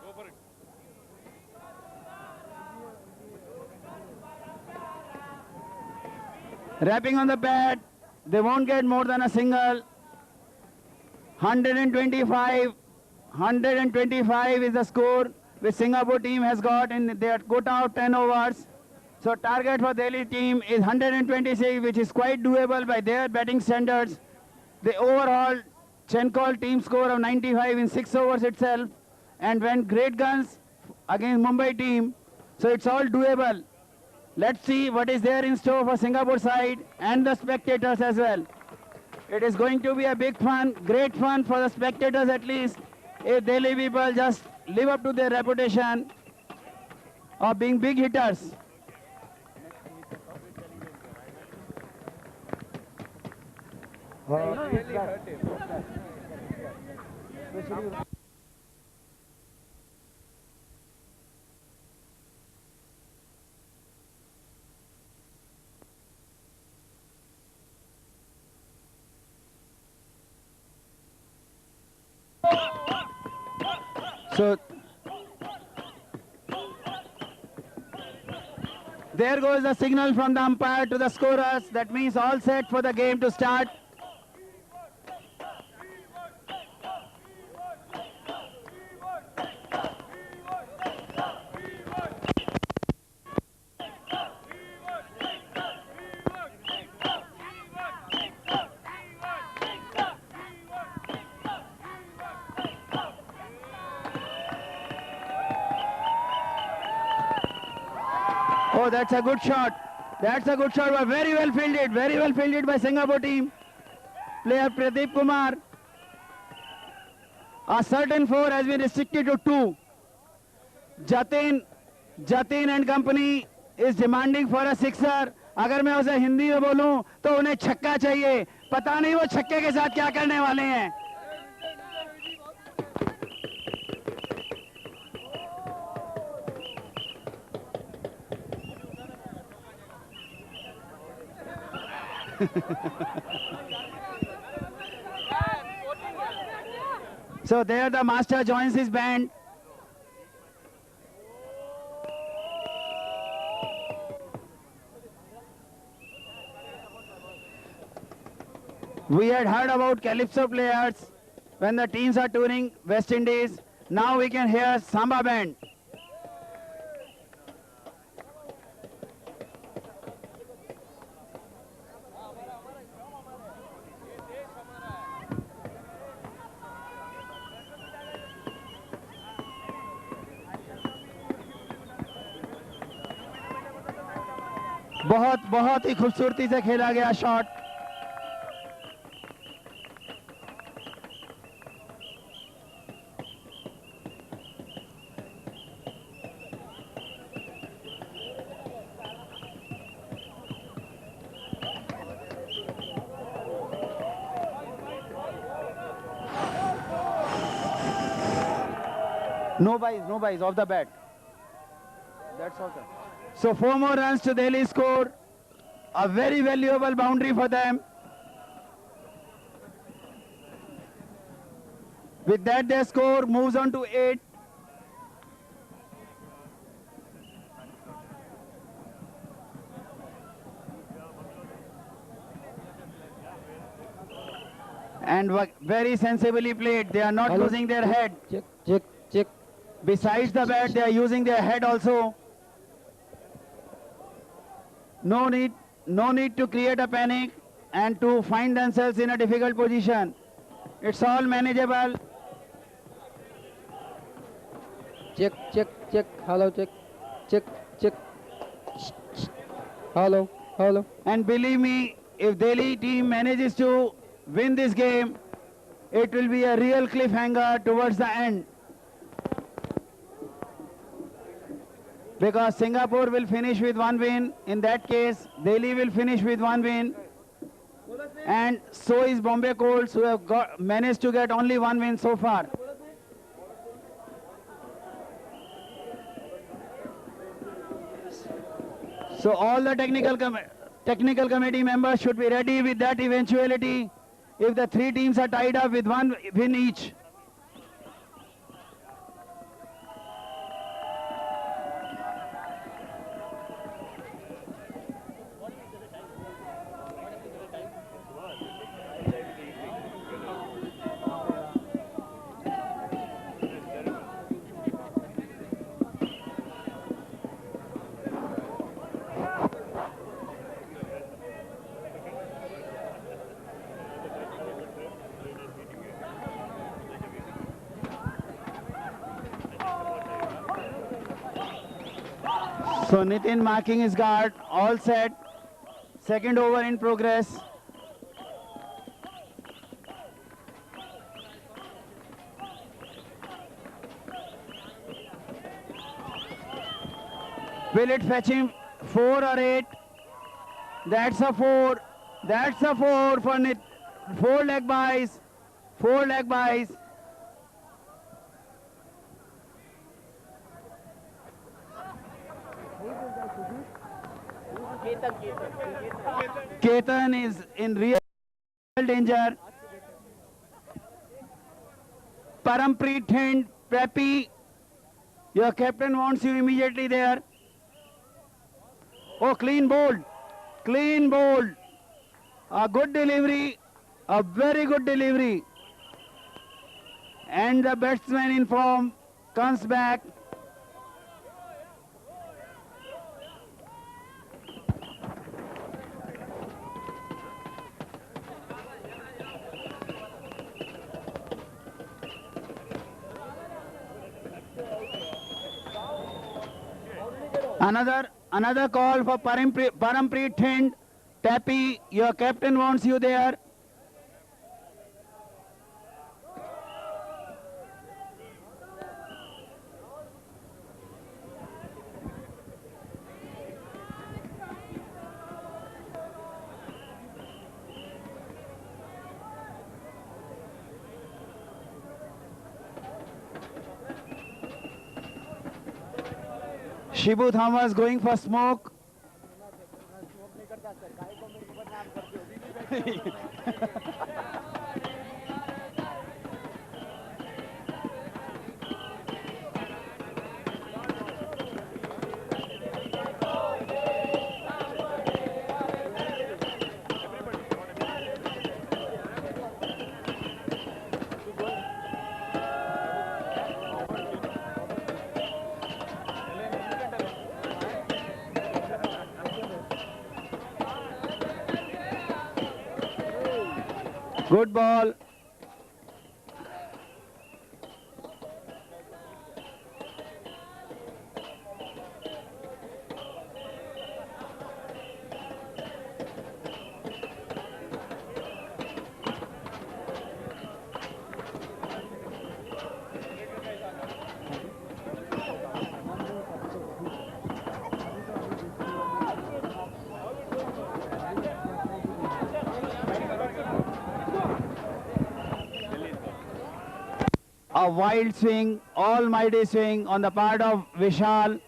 Go for it. Rapping on the pad. They won't get more than a single. 125. 125 is the score which Singapore team has got in their quota of 10 overs. So target for Delhi team is 126, which is quite doable by their batting standards. The overall Chenkol team score of 95 in 6 overs itself, and went great guns against Mumbai team. So it's all doable. Let's see what is there in store for Singapore side and the spectators as well. It is going to be a big fun, great fun for the spectators at least, if Delhi people just live up to their reputation of being big hitters. So there goes the signal from the umpire to the scorers. That means all set for the game to start. Oh, that's a good shot. That's a good shot, but very well fielded by Singapore team. Player Pradeep Kumar. A certain 4 has been restricted to 2. Jatin and company is demanding for a sixer. अगर मैं उसे हिंदी में बोलूं तो उन्हें छक्का चाहिए. पता नहीं वो छक्के के साथ क्या करने वाले हैं. So there the master joins his band. We had heard about Calypso players when the teams are touring West Indies. Now we can hear Samba band. बहुत ही खूबसूरती से खेला गया shot. No buys off the bat. That's all, sir. So 4 more runs to Delhi score. A very valuable boundary for them. With that, their score moves on to 8. And very sensibly played. They are not using their head. Check. Besides the bat, they are using their head also. No need to create a panic and to find themselves in a difficult position. It's all manageable. Check. Hello, check. Hello. And believe me, if Delhi team manages to win this game, it will be a real cliffhanger towards the end. Because Singapore will finish with 1 win. In that case, Delhi will finish with 1 win. And so is Bombay Colts, who have managed to get only 1 win so far. So all the technical committee members should be ready with that eventuality if the 3 teams are tied up with 1 win each. So Nitin marking his guard, all set. Second over in progress. Will it fetch him 4 or 8? That's a 4. That's a 4 for Nit. 4 leg buys. 4 leg buys. Ketan is in real danger. Parampreet Thind, Preppy, your captain wants you immediately there. Oh, clean bowled. Clean bowled. A good delivery. A very good delivery. And the batsman in form comes back. Another call for Parampreet Thind. Tappy, your captain wants you there. Shibu Thomas going for smoke. Good ball. A wild swing, almighty swing on the part of Vishal.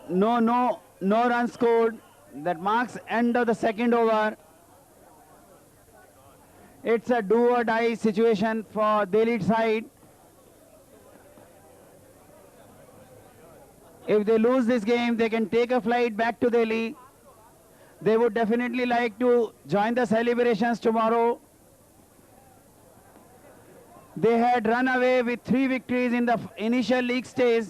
No run scored. That marks end of the second over. It's a do or die situation for Delhi side. If they lose this game, they can take a flight back to Delhi. They would definitely like to join the celebrations tomorrow. They had run away with 3 victories in the initial league stage.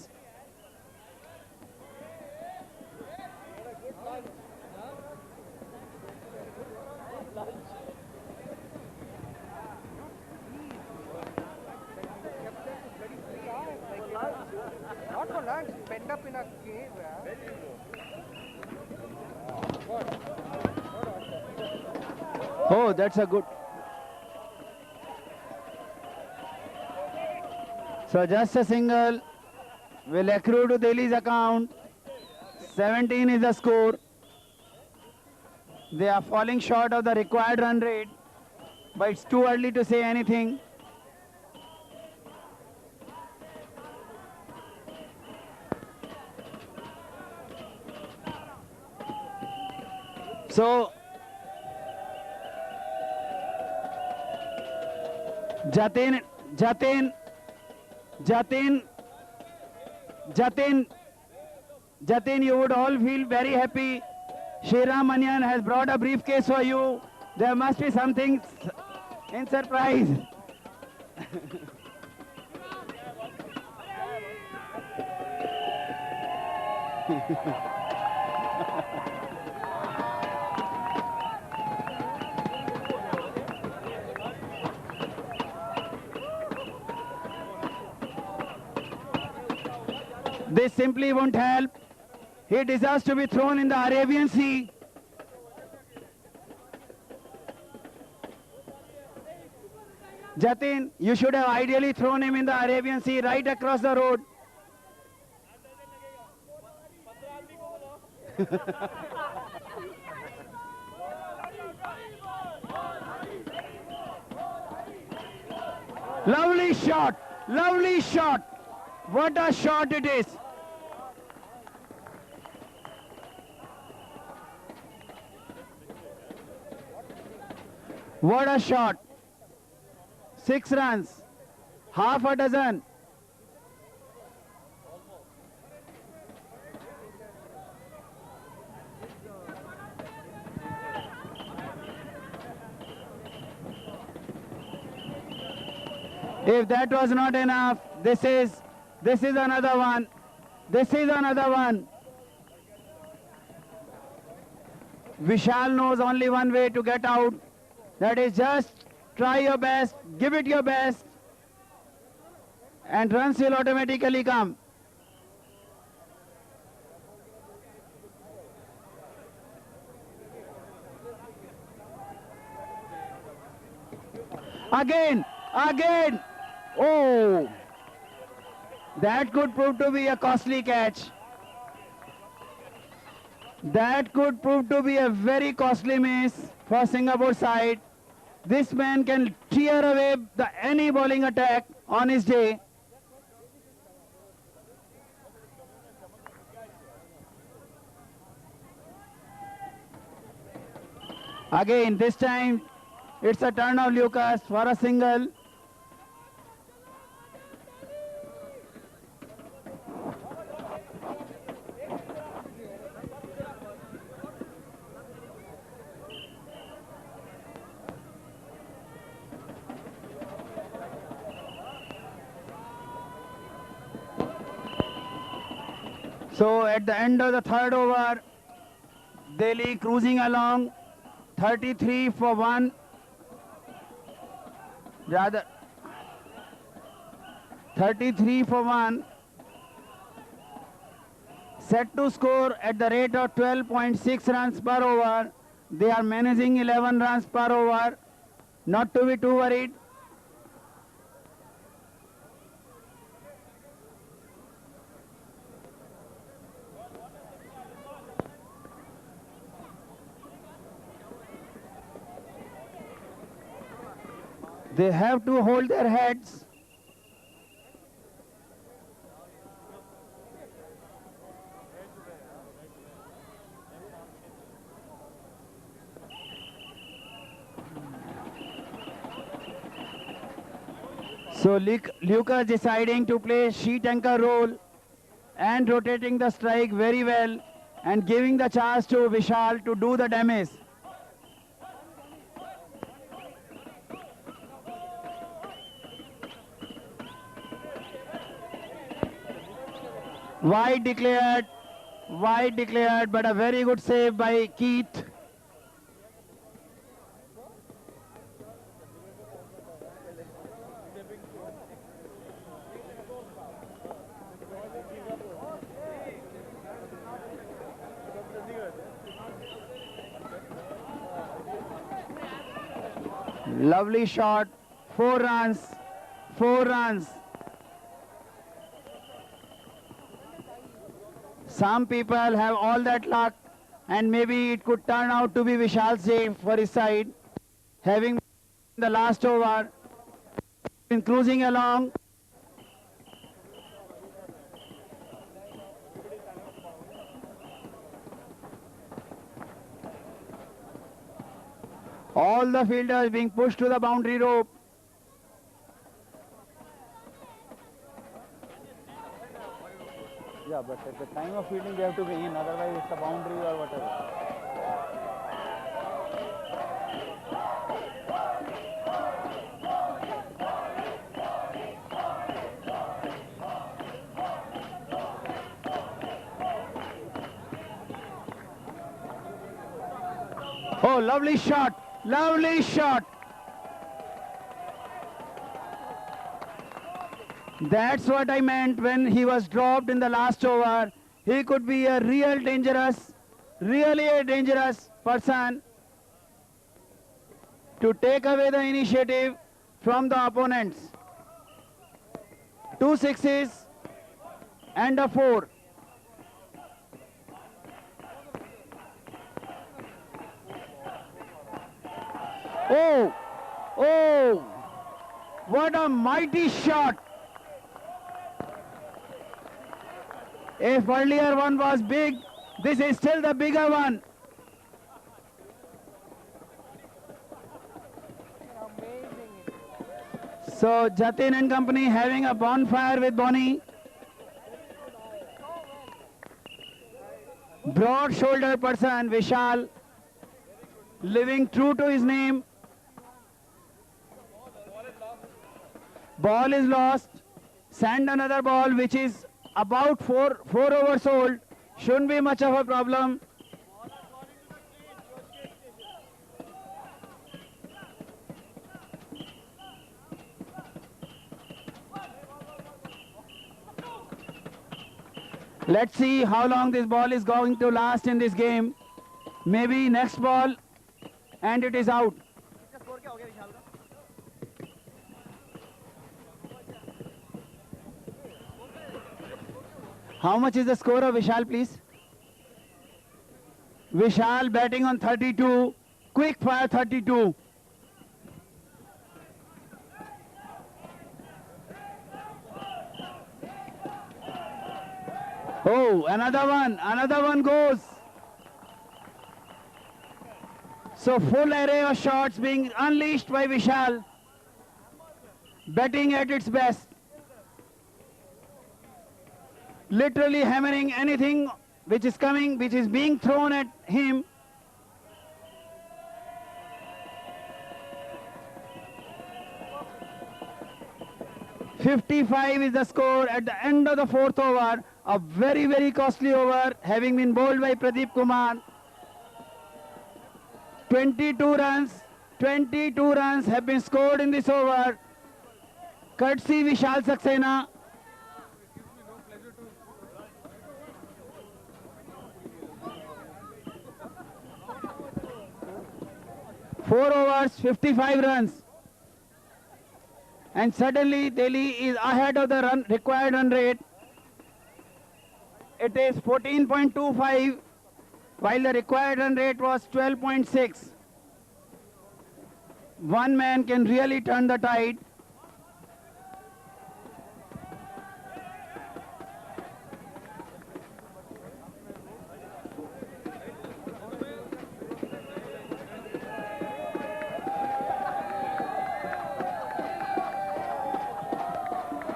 Not for lunch, penned up in a cave. Oh, that's a good. So just a single will accrue to Delhi's account. 17 is the score. They are falling short of the required run rate, but it's too early to say anything. So Jatin, you would all feel very happy. Shriram Manyan has brought a briefcase for you. There must be something in surprise. This simply won't help. He deserves to be thrown in the Arabian Sea. Jatin, you should have ideally thrown him in the Arabian Sea right across the road. Lovely shot, lovely shot. What a shot it is. What a shot. 6 runs, half a dozen. If that was not enough, this is another one. This is another one. Vishal knows only one way to get out. That is just try your best, give it your best, and runs will automatically come. Again. Oh, that could prove to be a costly catch. That could prove to be a very costly miss for Singapore side. This man can tear away any bowling attack on his day. Again, this time it's a turn of Lucas for a single. So at the end of the third over, Delhi cruising along, 33 for 1. Rather, 33 for 1. Set to score at the rate of 12.6 runs per over. They are managing 11 runs per over. Not to be too worried. They have to hold their heads. So Lucas deciding to play sheet anchor role and rotating the strike very well and giving the chance to Vishal to do the damage. Wide declared, but a very good save by Keith. Lovely shot, 4 runs, 4 runs. Some people have all that luck, and maybe it could turn out to be Vishal's day for his side, having the last over, been cruising along. All the fielders being pushed to the boundary rope. Yeah, but at the time of fielding they have to be in, otherwise it's a boundary or whatever. Oh, lovely shot, lovely shot. That's what I meant when he was dropped in the last over. He could be a really a dangerous person to take away the initiative from the opponents. 2 sixes and a 4. Oh, oh, what a mighty shot. If earlier one was big, this is still the bigger one. So Jatin and company having a bonfire with Bonnie. Broad shoulder person Vishal, living true to his name. Ball is lost. Send another ball which is about 4 overs old. Shouldn't be much of a problem. Let's see how long this ball is going to last in this game. Maybe next ball and it is out. How much is the score of Vishal, please? Vishal batting on 32, quick fire 32. Oh, another one goes. So full array of shots being unleashed by Vishal, batting at its best. Literally hammering anything which is coming, which is being thrown at him. .55 is the score at the end of the 4th over. A very, very costly over, having been bowled by Pradeep Kumar. 22 runs have been scored in this over. Courtesy Vishal Saxena. Four overs, 55 runs. And suddenly Delhi is ahead of the required run rate. It is 14.25, while the required run rate was 12.6. One man can really turn the tide.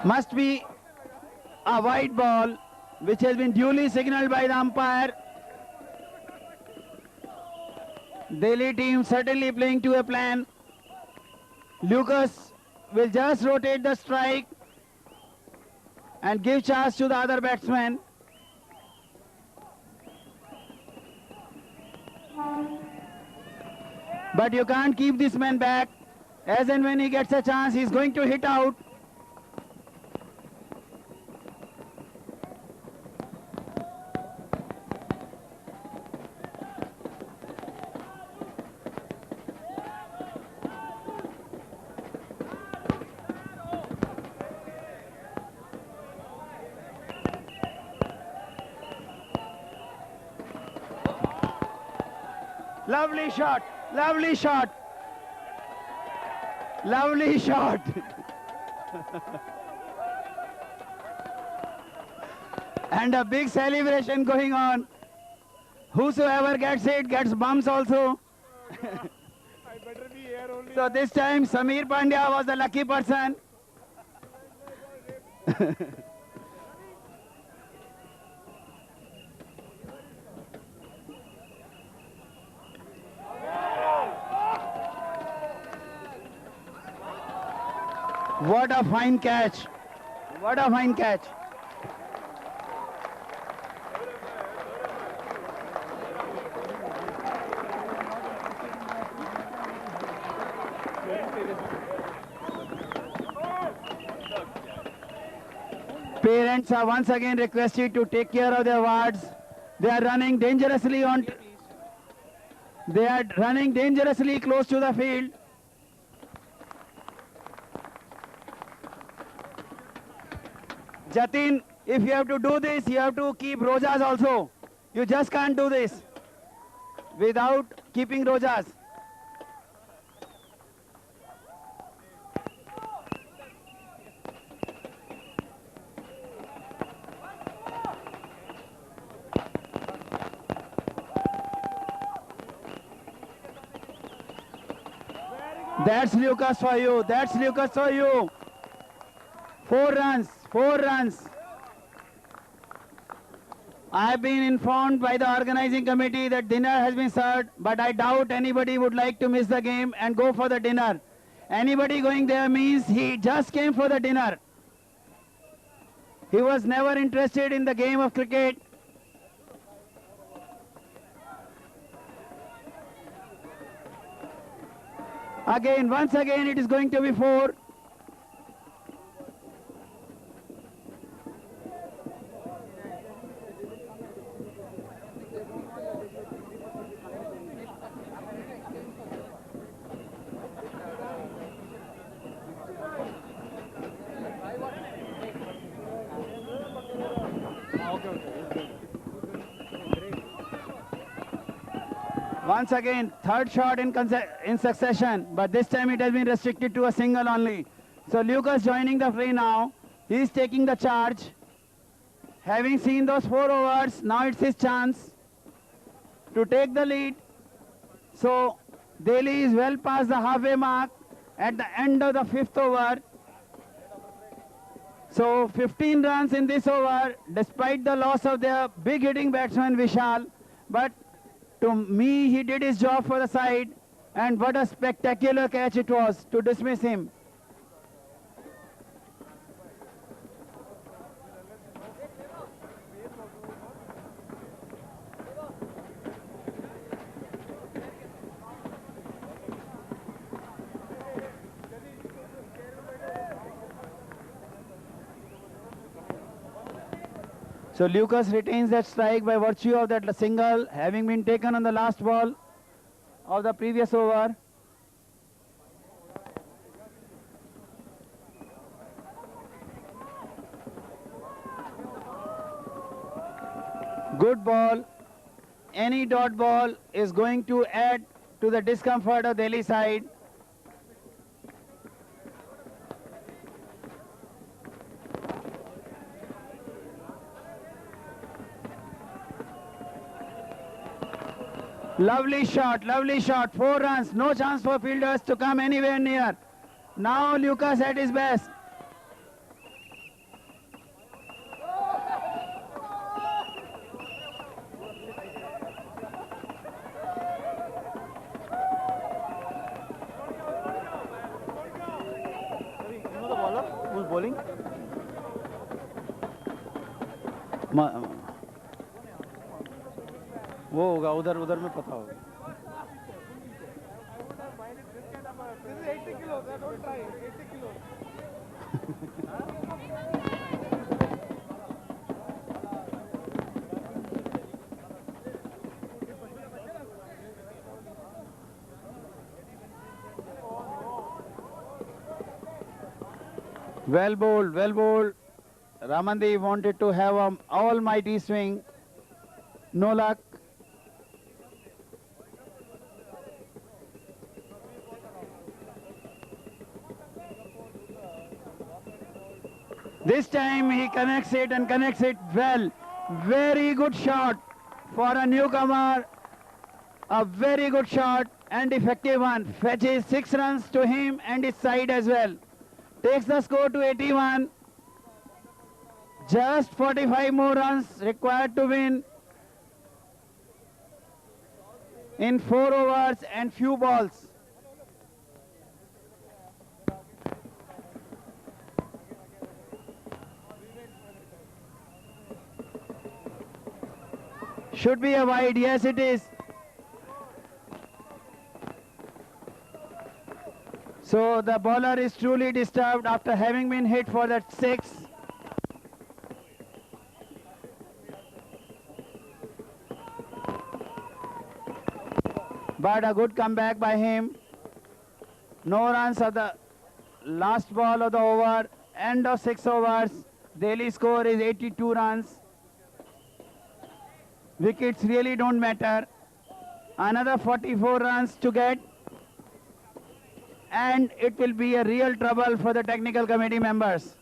Must be a white ball, which has been duly signaled by the umpire. Delhi team certainly playing to a plan. Lucas will just rotate the strike and give chance to the other batsman. But you can't keep this man back. As and when he gets a chance, he's going to hit out. Lovely shot, lovely shot, lovely shot. And a big celebration going on. Whosoever gets it gets bumps also. So this time Samir Pandya was the lucky person. What a fine catch. What a fine catch. Parents are once again requested to take care of their wards. They are running dangerously on. They are running dangerously close to the field. Jatin, if you have to do this, you have to keep rojas also. You just can't do this without keeping rojas. That's Lucas for you. That's Lucas for you. 4 runs. 4 runs. I've been informed by the organizing committee that dinner has been served, but I doubt anybody would like to miss the game and go for the dinner. Anybody going there means he just came for the dinner. He was never interested in the game of cricket. Again, once again, it is going to be 4. Once again, third shot in succession, but this time it has been restricted to a single only. So Lucas joining the fray now. He is taking the charge. Having seen those 4 overs, now it's his chance to take the lead. So Delhi is well past the halfway mark at the end of the 5th over. So 15 runs in this over, despite the loss of their big hitting batsman Vishal. But to me, he did his job for the side, and what a spectacular catch it was to dismiss him. So Lucas retains that strike by virtue of that single having been taken on the last ball of the previous over. Good ball. Any dot ball is going to add to the discomfort of Delhi side. Lovely shot, 4 runs, no chance for fielders to come anywhere near. Now Lucas at his best. You know the bowler who's bowling? वो होगा उधर उधर में पता होगा. This is 80 kilos. Don't try. 80 kilos. Well bowled, well bowled. Ramandi wanted to have an almighty swing. No luck. This time he connects it and connects it well. Very good shot for a newcomer. A very good shot and effective one. Fetches 6 runs to him and his side as well. Takes the score to 81. Just 45 more runs required to win in 4 overs and few balls. Should be a wide, yes it is. So the bowler is truly disturbed after having been hit for that 6. but a good comeback by him. No runs of the last ball of the over. End of 6 overs. Delhi score is 82 runs. Wickets really don't matter. Another 44 runs to get. And it will be a real trouble for the technical committee members.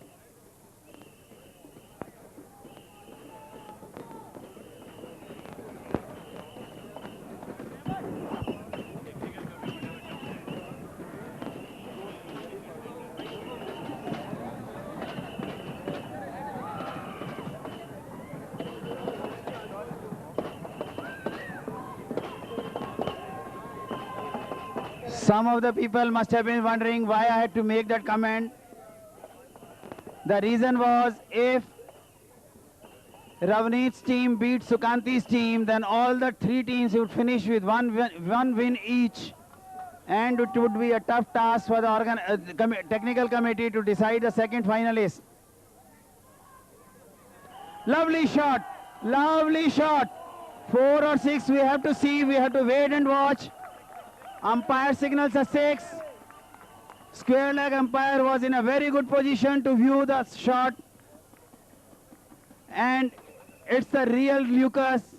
Some of the people must have been wondering why I had to make that comment. The reason was, if Ravneet's team beat Sukanti's team, then all the 3 teams would finish with one win each, and it would be a tough task for the technical committee to decide the second finalist. Lovely shot, lovely shot. 4 or 6, we have to see, we have to wait and watch. Umpire signals a 6. Square leg umpire was in a very good position to view the shot. And it's the real Lucas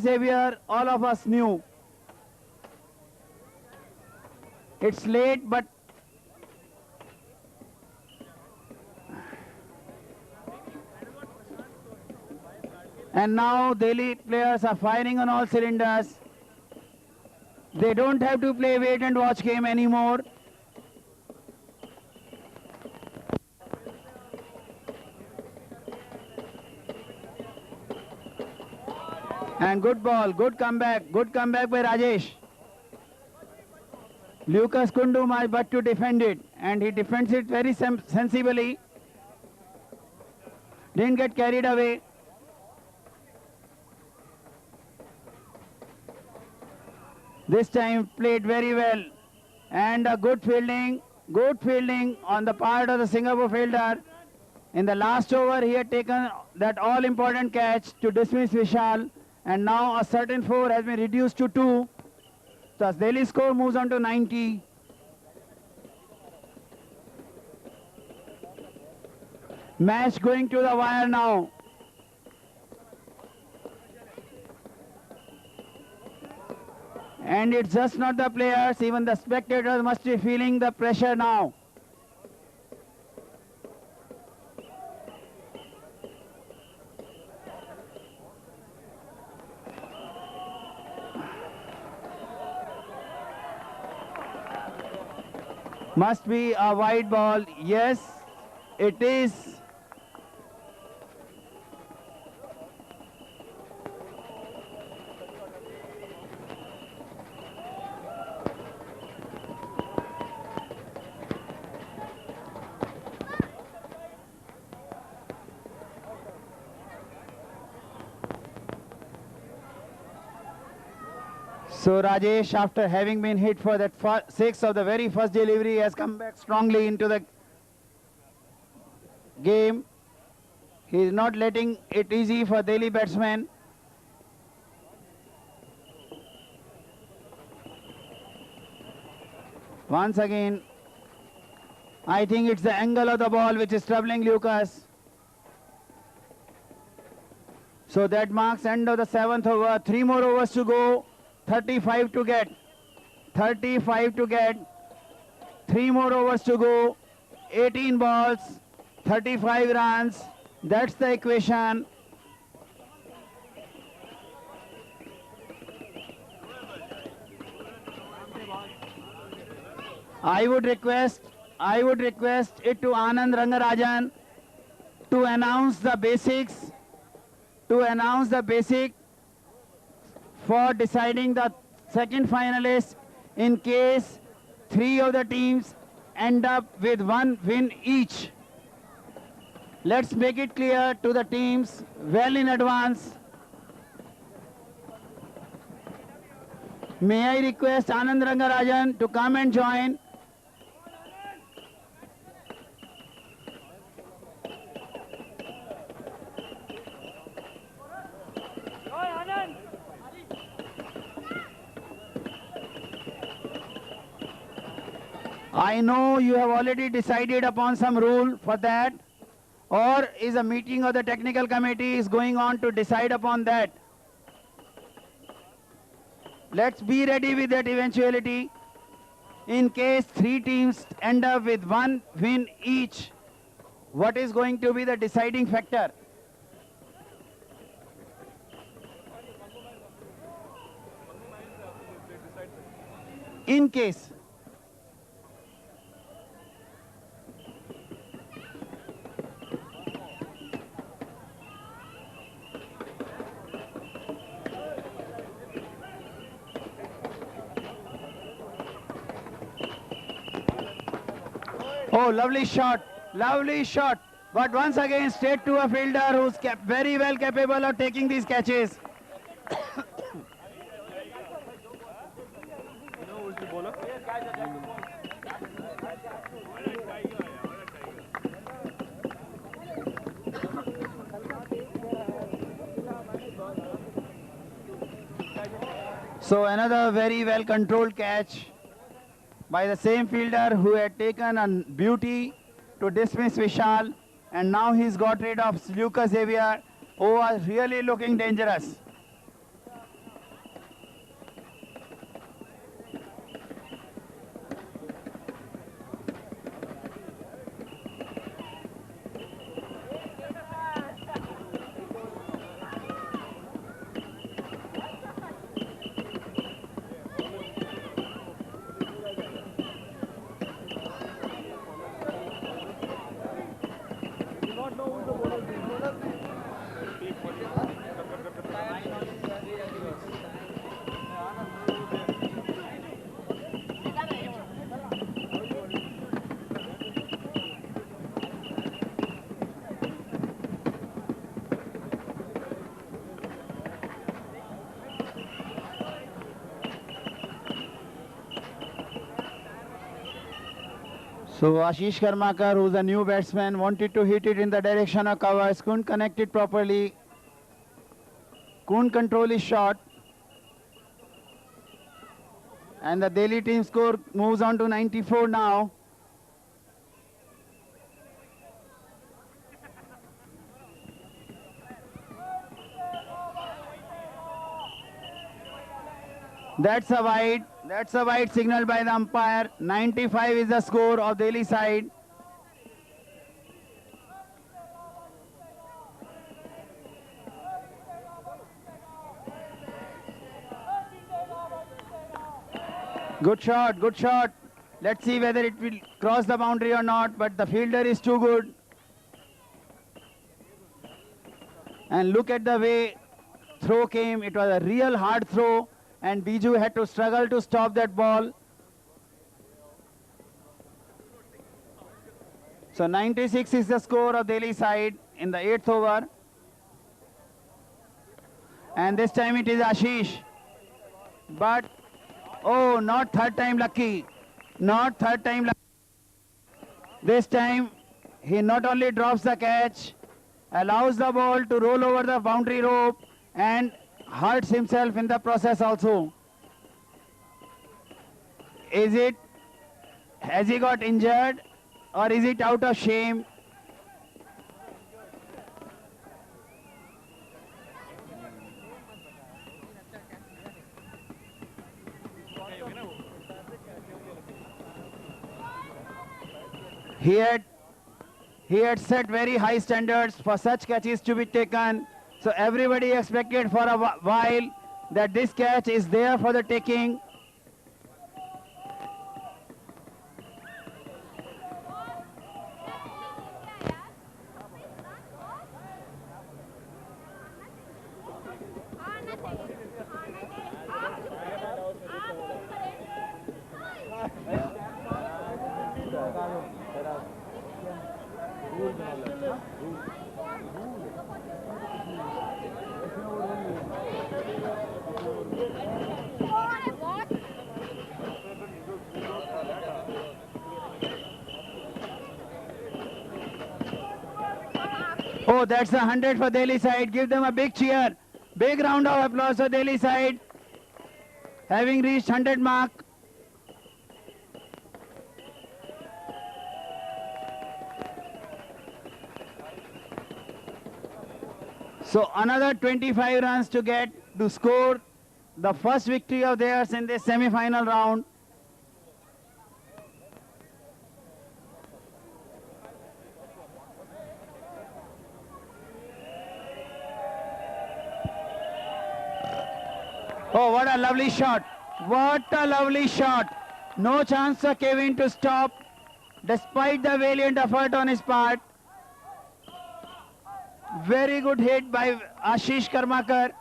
Xavier, all of us knew. It's late, but and now Delhi players are firing on all cylinders. They don't have to play wait and watch game anymore. And good ball, good comeback by Rajesh. Lucas couldn't do much but to defend it, and he defends it very sensibly. Didn't get carried away. This time played very well, and a good fielding on the part of the Singapore fielder. In the last over, he had taken that all-important catch to dismiss Vishal, and now a certain 4 has been reduced to 2. Thus, Delhi score moves on to 90. Match going to the wire now. And it's just not the players, even the spectators must be feeling the pressure now. Must be a wide ball. Yes, it is. So Rajesh, after having been hit for that 6 of the very first delivery, has come back strongly into the game. He is not letting it easy for Delhi batsmen. Once again, I think it's the angle of the ball which is troubling Lucas. So that marks end of the 7th over. 3 more overs to go. 35 to get. 35 to get. 3 more overs to go. 18 balls. 35 runs. That's the equation. I would request it to Anand Rangarajan to announce the basics. For deciding the second finalist in case 3 of the teams end up with 1 win each. Let's make it clear to the teams well in advance. May I request Anand Rangarajan to come and join. I know you have already decided upon some rule for that, or is a meeting of the technical committee is going on to decide upon that. Let's be ready with that eventuality. In case three teams end up with one win each, what is going to be the deciding factor? In case. Oh, lovely shot, lovely shot. But once again, straight to a fielder who's very well capable of taking these catches. So another very well controlled catch by the same fielder who had taken a beauty to dismiss Vishal, and now he's got rid of Lucas Xavier, who was really looking dangerous. So Ashish Karmakar, who's a new batsman, wanted to hit it in the direction of covers, couldn't connect it properly, couldn't control his shot. And the Delhi team score moves on to 94 now. That's a wide. That's a wide signal by the umpire. 95 is the score of Delhi side. Good shot, good shot. Let's see whether it will cross the boundary or not, but the fielder is too good. And look at the way throw came. It was a real hard throw, and Biju had to struggle to stop that ball. So 96 is the score of Delhi side in the 8th over. And this time it is Ashish. But, oh, not third time lucky. Not third time lucky. This time he not only drops the catch, allows the ball to roll over the boundary rope, and hurts himself in the process also. Is it, has he got injured, or is it out of shame? He had set very high standards for such catches to be taken. So everybody expected for a while that this catch is there for the taking. Oh, that's a 100 for Delhi side. Give them a big cheer. Big round of applause for Delhi side. Having reached 100 mark. So another 25 runs to get to score the first victory of theirs in this semi-final round. Oh, what a lovely shot. What a lovely shot. No chance for Kevin to stop despite the valiant effort on his part. Very good hit by Ashish Karmakar.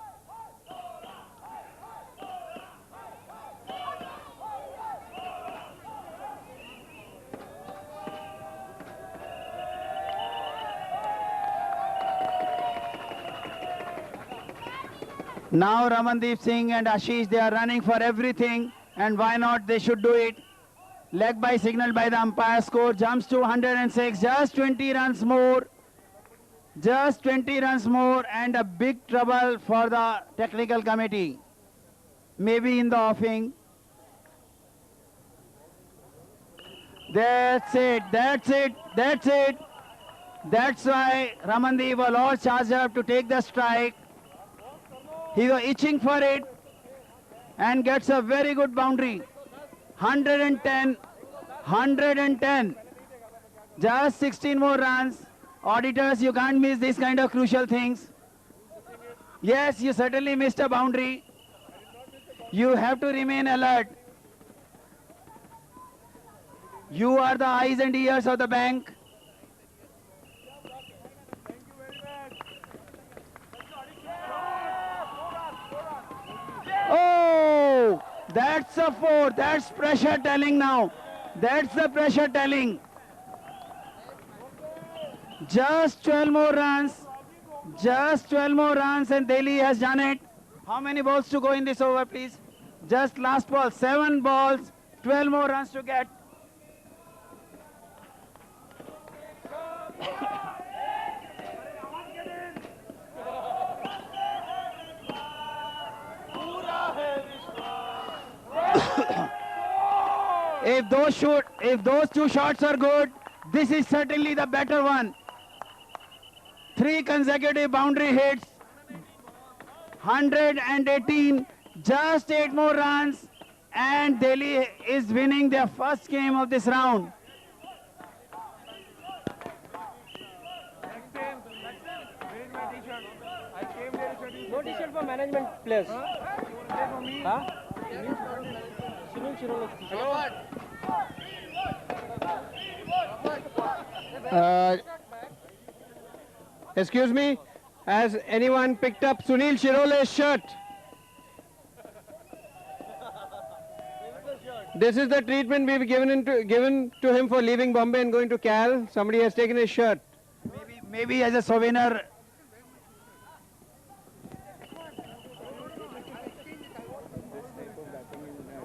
Now Ramandeep Singh and Ashish, they are running for everything, and why not, they should do it. Leg by signal by the umpire, score jumps to 106, just 20 runs more. Just 20 runs more and a big trouble for the technical committee. Maybe in the offing. That's it, that's it, that's it. That's why Ramandeep was all charged up to take the strike. He was itching for it and gets a very good boundary. 110, 110. Just 16 more runs. Auditors, you can't miss these kind of crucial things. Yes, you certainly missed a boundary. You have to remain alert. You are the eyes and ears of the bank. Oh, that's a four. That's pressure telling now. That's the pressure telling. Just 12 more runs. Just 12 more runs and Delhi has done it. How many balls to go in this over, please? Just last ball. 7 balls. 12 more runs to get. If those two shots are good, this is certainly the better one. 3 consecutive boundary hits, 118, just 8 more runs, and Delhi is winning their first game of this round. No t-shirt for management players. Huh? Sunil Shirole. Excuse me, has anyone picked up Sunil Shirole's shirt? This is the treatment we've given to him for leaving Bombay and going to Cal. Somebody has taken his shirt. Maybe as a souvenir.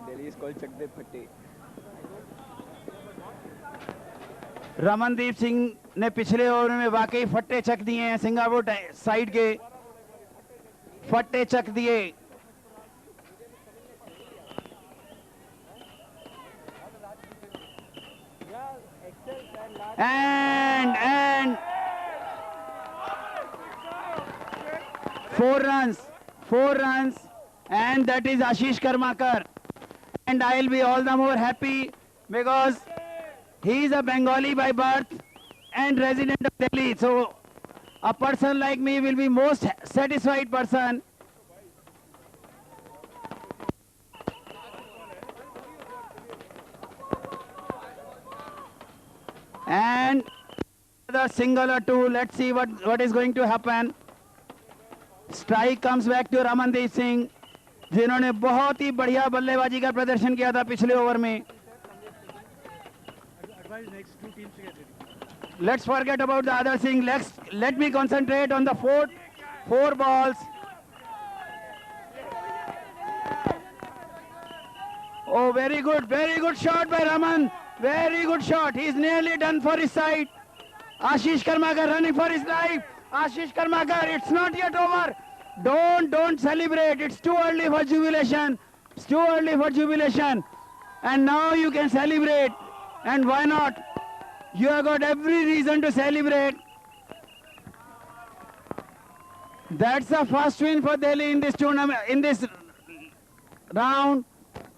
Delhi is called Chak De Phatte. Ramandeep Singh ने पिछले over में वाकई फट्टे चक दिए हैं, Singapore side के फट्टे चक दिए. And 4 runs, and that is Ashish Karmakar. And I'll be all the more happy because he is a Bengali by birth and resident of Delhi. So a person like me will be most satisfied person. And another single or two. Let's see what is going to happen. Strike comes back to Ramandeep Singh, जिन्होंने बहुत ही बढ़िया बल्लेबाजी का प्रदर्शन किया था पिछले over में. Let's forget about the other thing. Let me concentrate on the four balls. Oh, very good shot by Raman. Very good shot. He's nearly done for his side. Ashish Karmakar running for his life. Ashish Karmakar, it's not yet over. Don't celebrate. It's too early for jubilation. It's too early for jubilation. And now you can celebrate. And why not? You have got every reason to celebrate. That's the first win for Delhi in this tournament, in this round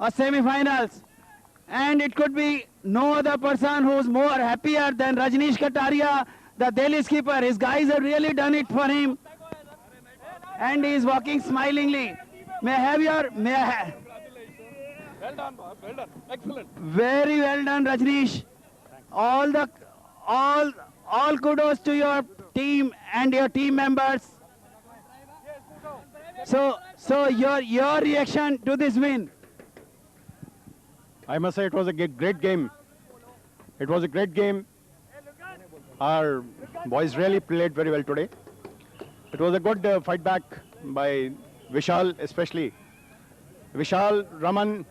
of semi-finals. And it could be no other person who's more happier than Rajneesh Kataria, the Delhi skipper. His guys have really done it for him. And he is walking smilingly. May I have your, may I have, Well done, boss. Well done. Excellent. very well done, Rajneesh. All kudos to your team and your team members. So your reaction to this win? I must say it was a great game. It was a great game. Our boys really played very well today. It was a good fight back by Vishal especially. Vishal, Raman,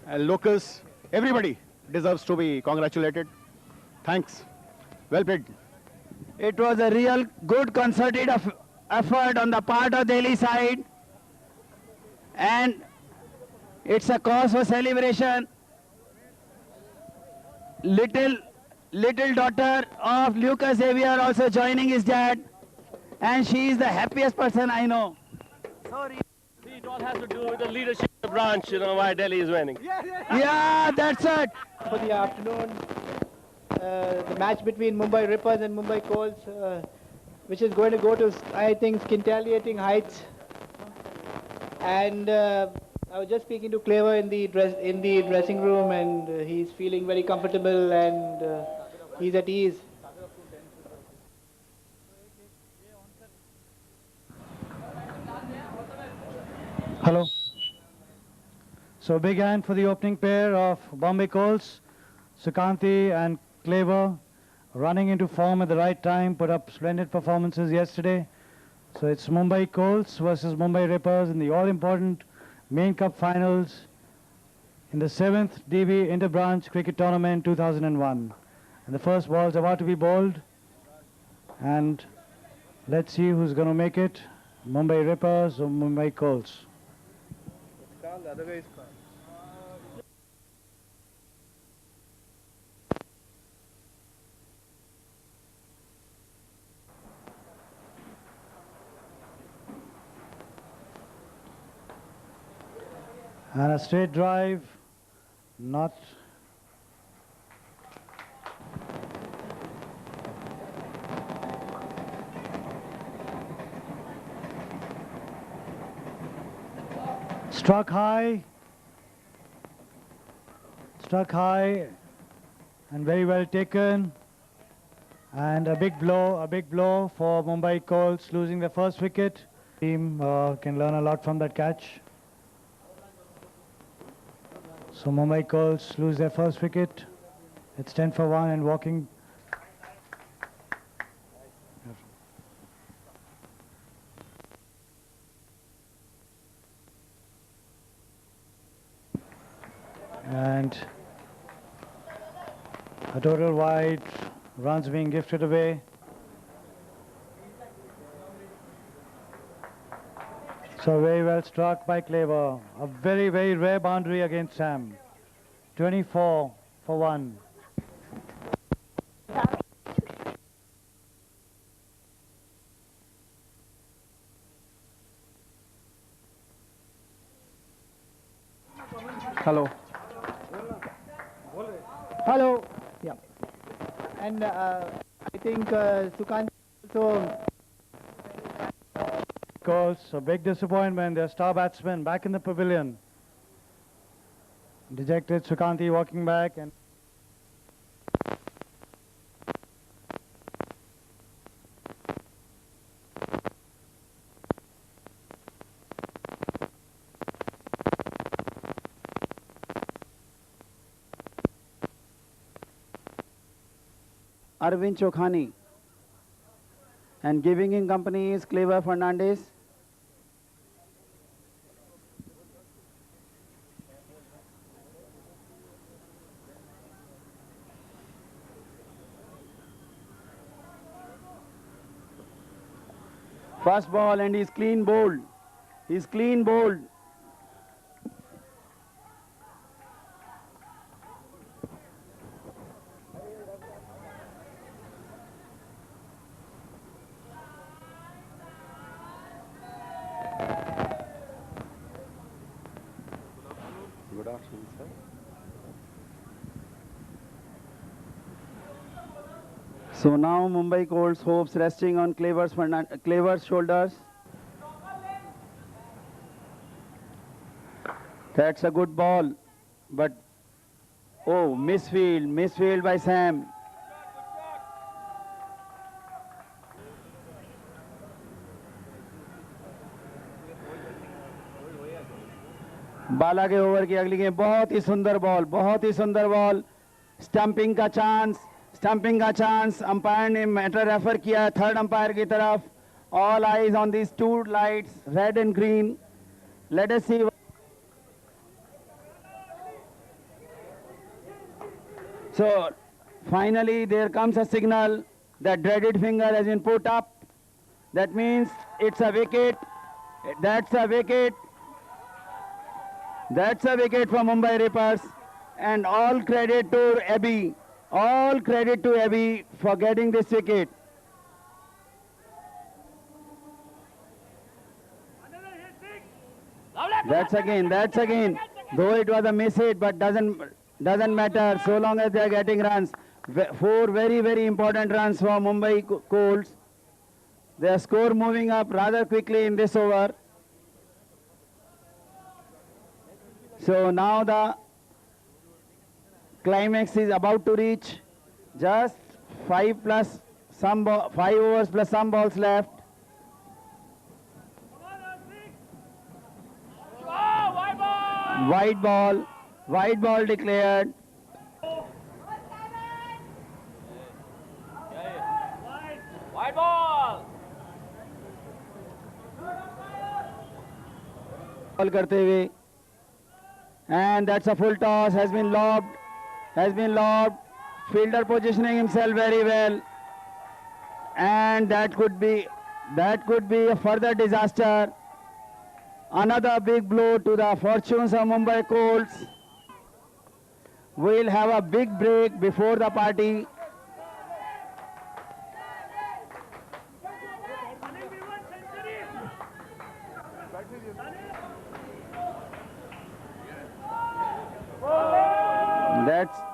and Locus, everybody deserves to be congratulated. Thanks. Well played. It was a real good concerted effort on the part of Delhi side. And it's a cause for celebration. Little daughter of Lucas Xavier also joining his dad. And she is the happiest person I know. See, it all has to do with the leadership of the branch, you know, why Delhi is winning. Yeah, that's it. For the afternoon, the match between Mumbai Rippers and Mumbai Coals, which is going to go to, I think, scintillating heights. And I was just speaking to Clever in the dressing room, and he's feeling very comfortable and he's at ease. Hello. So big hand for the opening pair of Bombay Coals, Sukanti and Clever, running into form at the right time, put up splendid performances yesterday. So it's Mumbai Coals versus Mumbai Rippers in the all-important main cup finals in the 7th DB Interbranch Cricket Tournament 2001. And the first ball is about to be bowled. And let's see who's going to make it, Mumbai Rippers or Mumbai Coals. And a straight drive, not struck high, and very well taken. And a big blow for Mumbai Coals, losing the first wicket. Team can learn a lot from that catch. So Mumbai Coals lose their first wicket. It's 10 for 1 and walking. And a total wide, runs being gifted away. So very well struck by Clever. A very, very rare boundary against Sam. 24 for 1. Hello. Hello. Yeah. And I think Sukanti also. Coals, a big disappointment. Their star batsman back in the pavilion. Dejected Sukanti walking back and Arvind Chokhani. And giving in company is Clever Fernandez. First ball and he's clean bowled. He's clean bowled. So now Mumbai Colts hopes resting on Clever's shoulders. That's a good ball, but oh, misfield by Sam. बाला के over की अगली game बहुत ही सुंदर ball stumping का chance umpire ने matter refer किया third umpire की तरफ all eyes on these two lights red and green let us see so finally there comes a signal that dreaded finger has been put up that means it's a wicket that's a wicket for Mumbai Rippers and all credit to Abby for getting this wicket. That's again though it was a miss hit but doesn't matter so long as they are getting runs. Four very important runs for Mumbai Colts. Their score moving up rather quickly in this over. So now the climax is about to reach. Just 5 overs plus some balls left. White ball declared. White ball. Ball करते हुए and that's a full toss has been lobbed fielder positioning himself very well and that could be a further disaster, another big blow to the fortunes of Mumbai Colts. We'll have a big break before the party.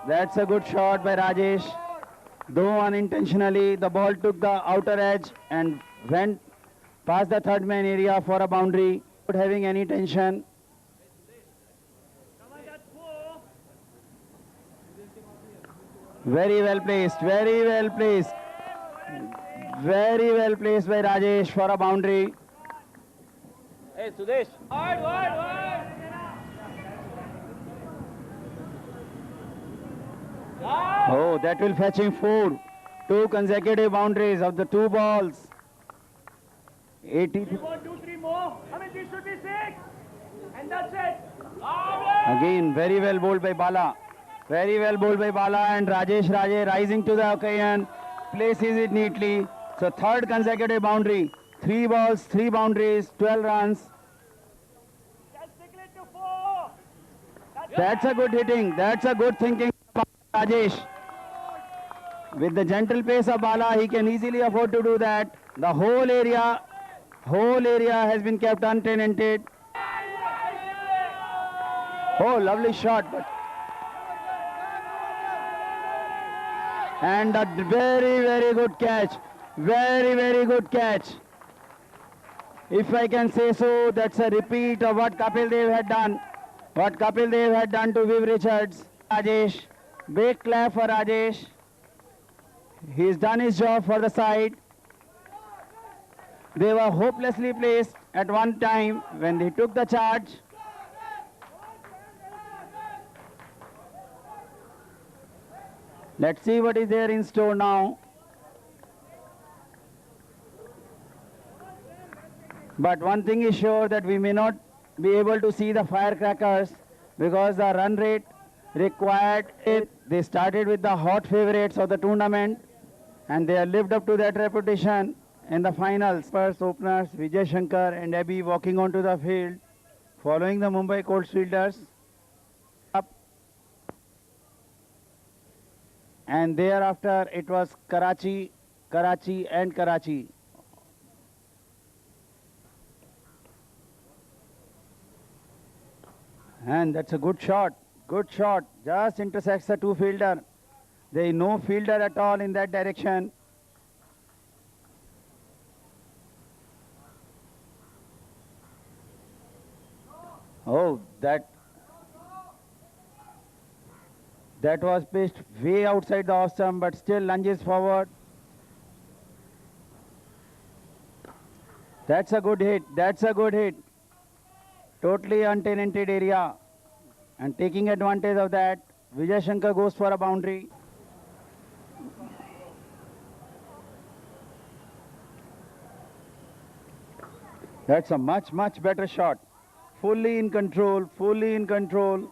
That's a good shot by Rajesh. Though unintentionally, the ball took the outer edge and went past the third man area for a boundary without having any tension. Very well placed by Rajesh for a boundary. Hey, Sudesh. Wide. Oh, that will fetch him 4. 2 consecutive boundaries of the 2 balls. 80. 2-3 more. I mean, this should be 6. And that's it. Again, very well bowled by Bala. And Rajesh Raje rising to the occasion, places it neatly. So third consecutive boundary. 3 balls, 3 boundaries, 12 runs. That's a good hitting. That's a good thinking. Rajesh. With the gentle pace of Bala, he can easily afford to do that. The whole area has been kept untenanted. Oh, lovely shot. And a very good catch. Very good catch. If I can say so, that's a repeat of what Kapil Dev had done. To Viv Richards. Rajesh. Big clap for Rajesh. He's done his job for the side. They were hopelessly placed at one time when they took the charge. Let's see what is there in store now. But one thing is sure that we may not be able to see the firecrackers because the run rate required they started with the hot favorites of the tournament and they have lived up to that reputation in the finals. First openers Vijay Shankar and Abby walking onto the field following the Mumbai Colts fielders. And thereafter it was Karachi. And that's a good shot. Good shot. Just intersects the two fielder. There is no fielder at all in that direction. Oh, that was pitched way outside the off stump, but still lunges forward. That's a good hit. That's a good hit. Totally untenanted area. And taking advantage of that, Vijay Shankar goes for a boundary. That's a much, much better shot. Fully in control, fully in control.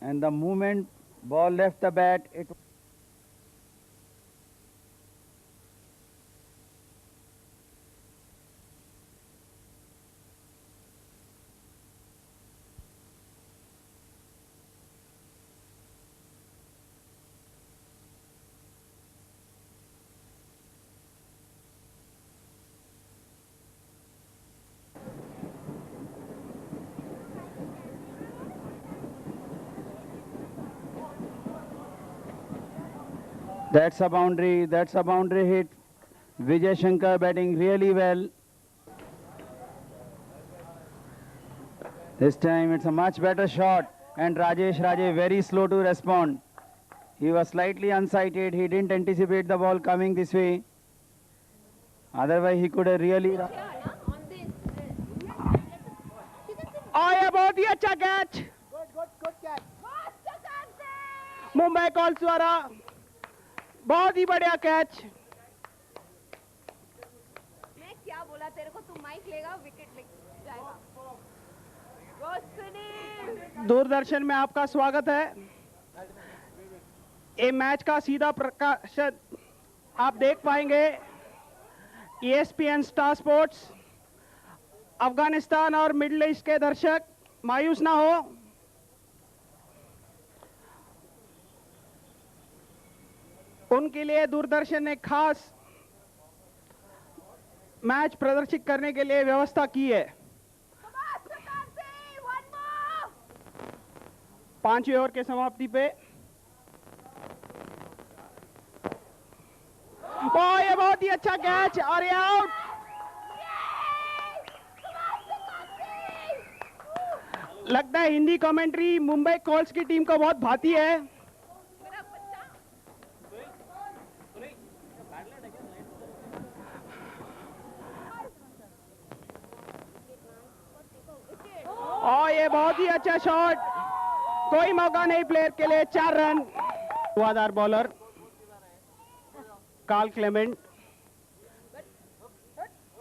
And the moment ball left the bat, it That's a boundary hit. Vijay Shankar batting really well. This time it's a much better shot, and Rajesh Raje very slow to respond. He was slightly unsighted, he didn't anticipate the ball coming this way. Otherwise he could have really... और ये बहुत ही अच्छा catch Mumbai calls द्वारा बहुत ही बढ़िया catch मैं क्या बोला तेरे को तू माइक लेगा विकेट ले जाएगा सुनील दूरदर्शन में आपका स्वागत है ये मैच का सीधा प्रकाशन आप देख पाएंगे ESPN स्टार स्पोर्ट्स अफगानिस्तान और मिडिल ईस्ट के दर्शक मायूस ना हो उनके लिए दूरदर्शन ने खास मैच प्रदर्शित करने के लिए व्यवस्था की है 5वें ओवर के समाप्ति पे ये बहुत ही अच्छा कैच और ये आउट लगता है हिंदी कमेंट्री मुंबई कॉल्स की टीम को बहुत भाती है और ये बहुत ही अच्छा शॉट कोई मौका नहीं प्लेयर के लिए 4 रन हुआदार बॉलर कार्ल क्लेमेंट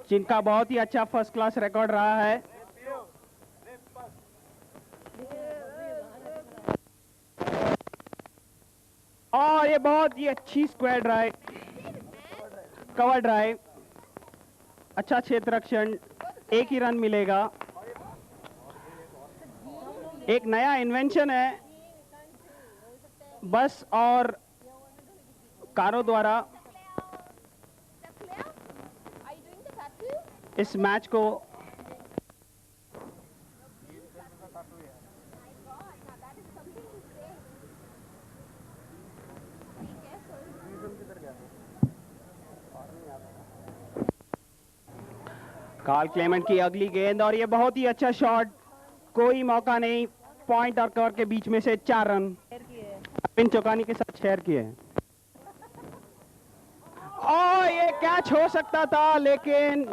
जिनका बहुत ही अच्छा फर्स्ट क्लास रिकॉर्ड रहा है और ये बहुत ही अच्छी स्क्वायर ड्राइव कवर ड्राइव अच्छा क्षेत्र रक्षण 1 ही रन मिलेगा एक नया इन्वेंशन है बस और कारों द्वारा इस मैच को कार्ल क्लेमेंट की अगली गेंद और ये बहुत ही अच्छा शॉट कोई मौका नहीं पॉइंट और कवर के बीच में से 4 रन पिन चौकानी के साथ शेयर किए और ये कैच हो सकता था लेकिन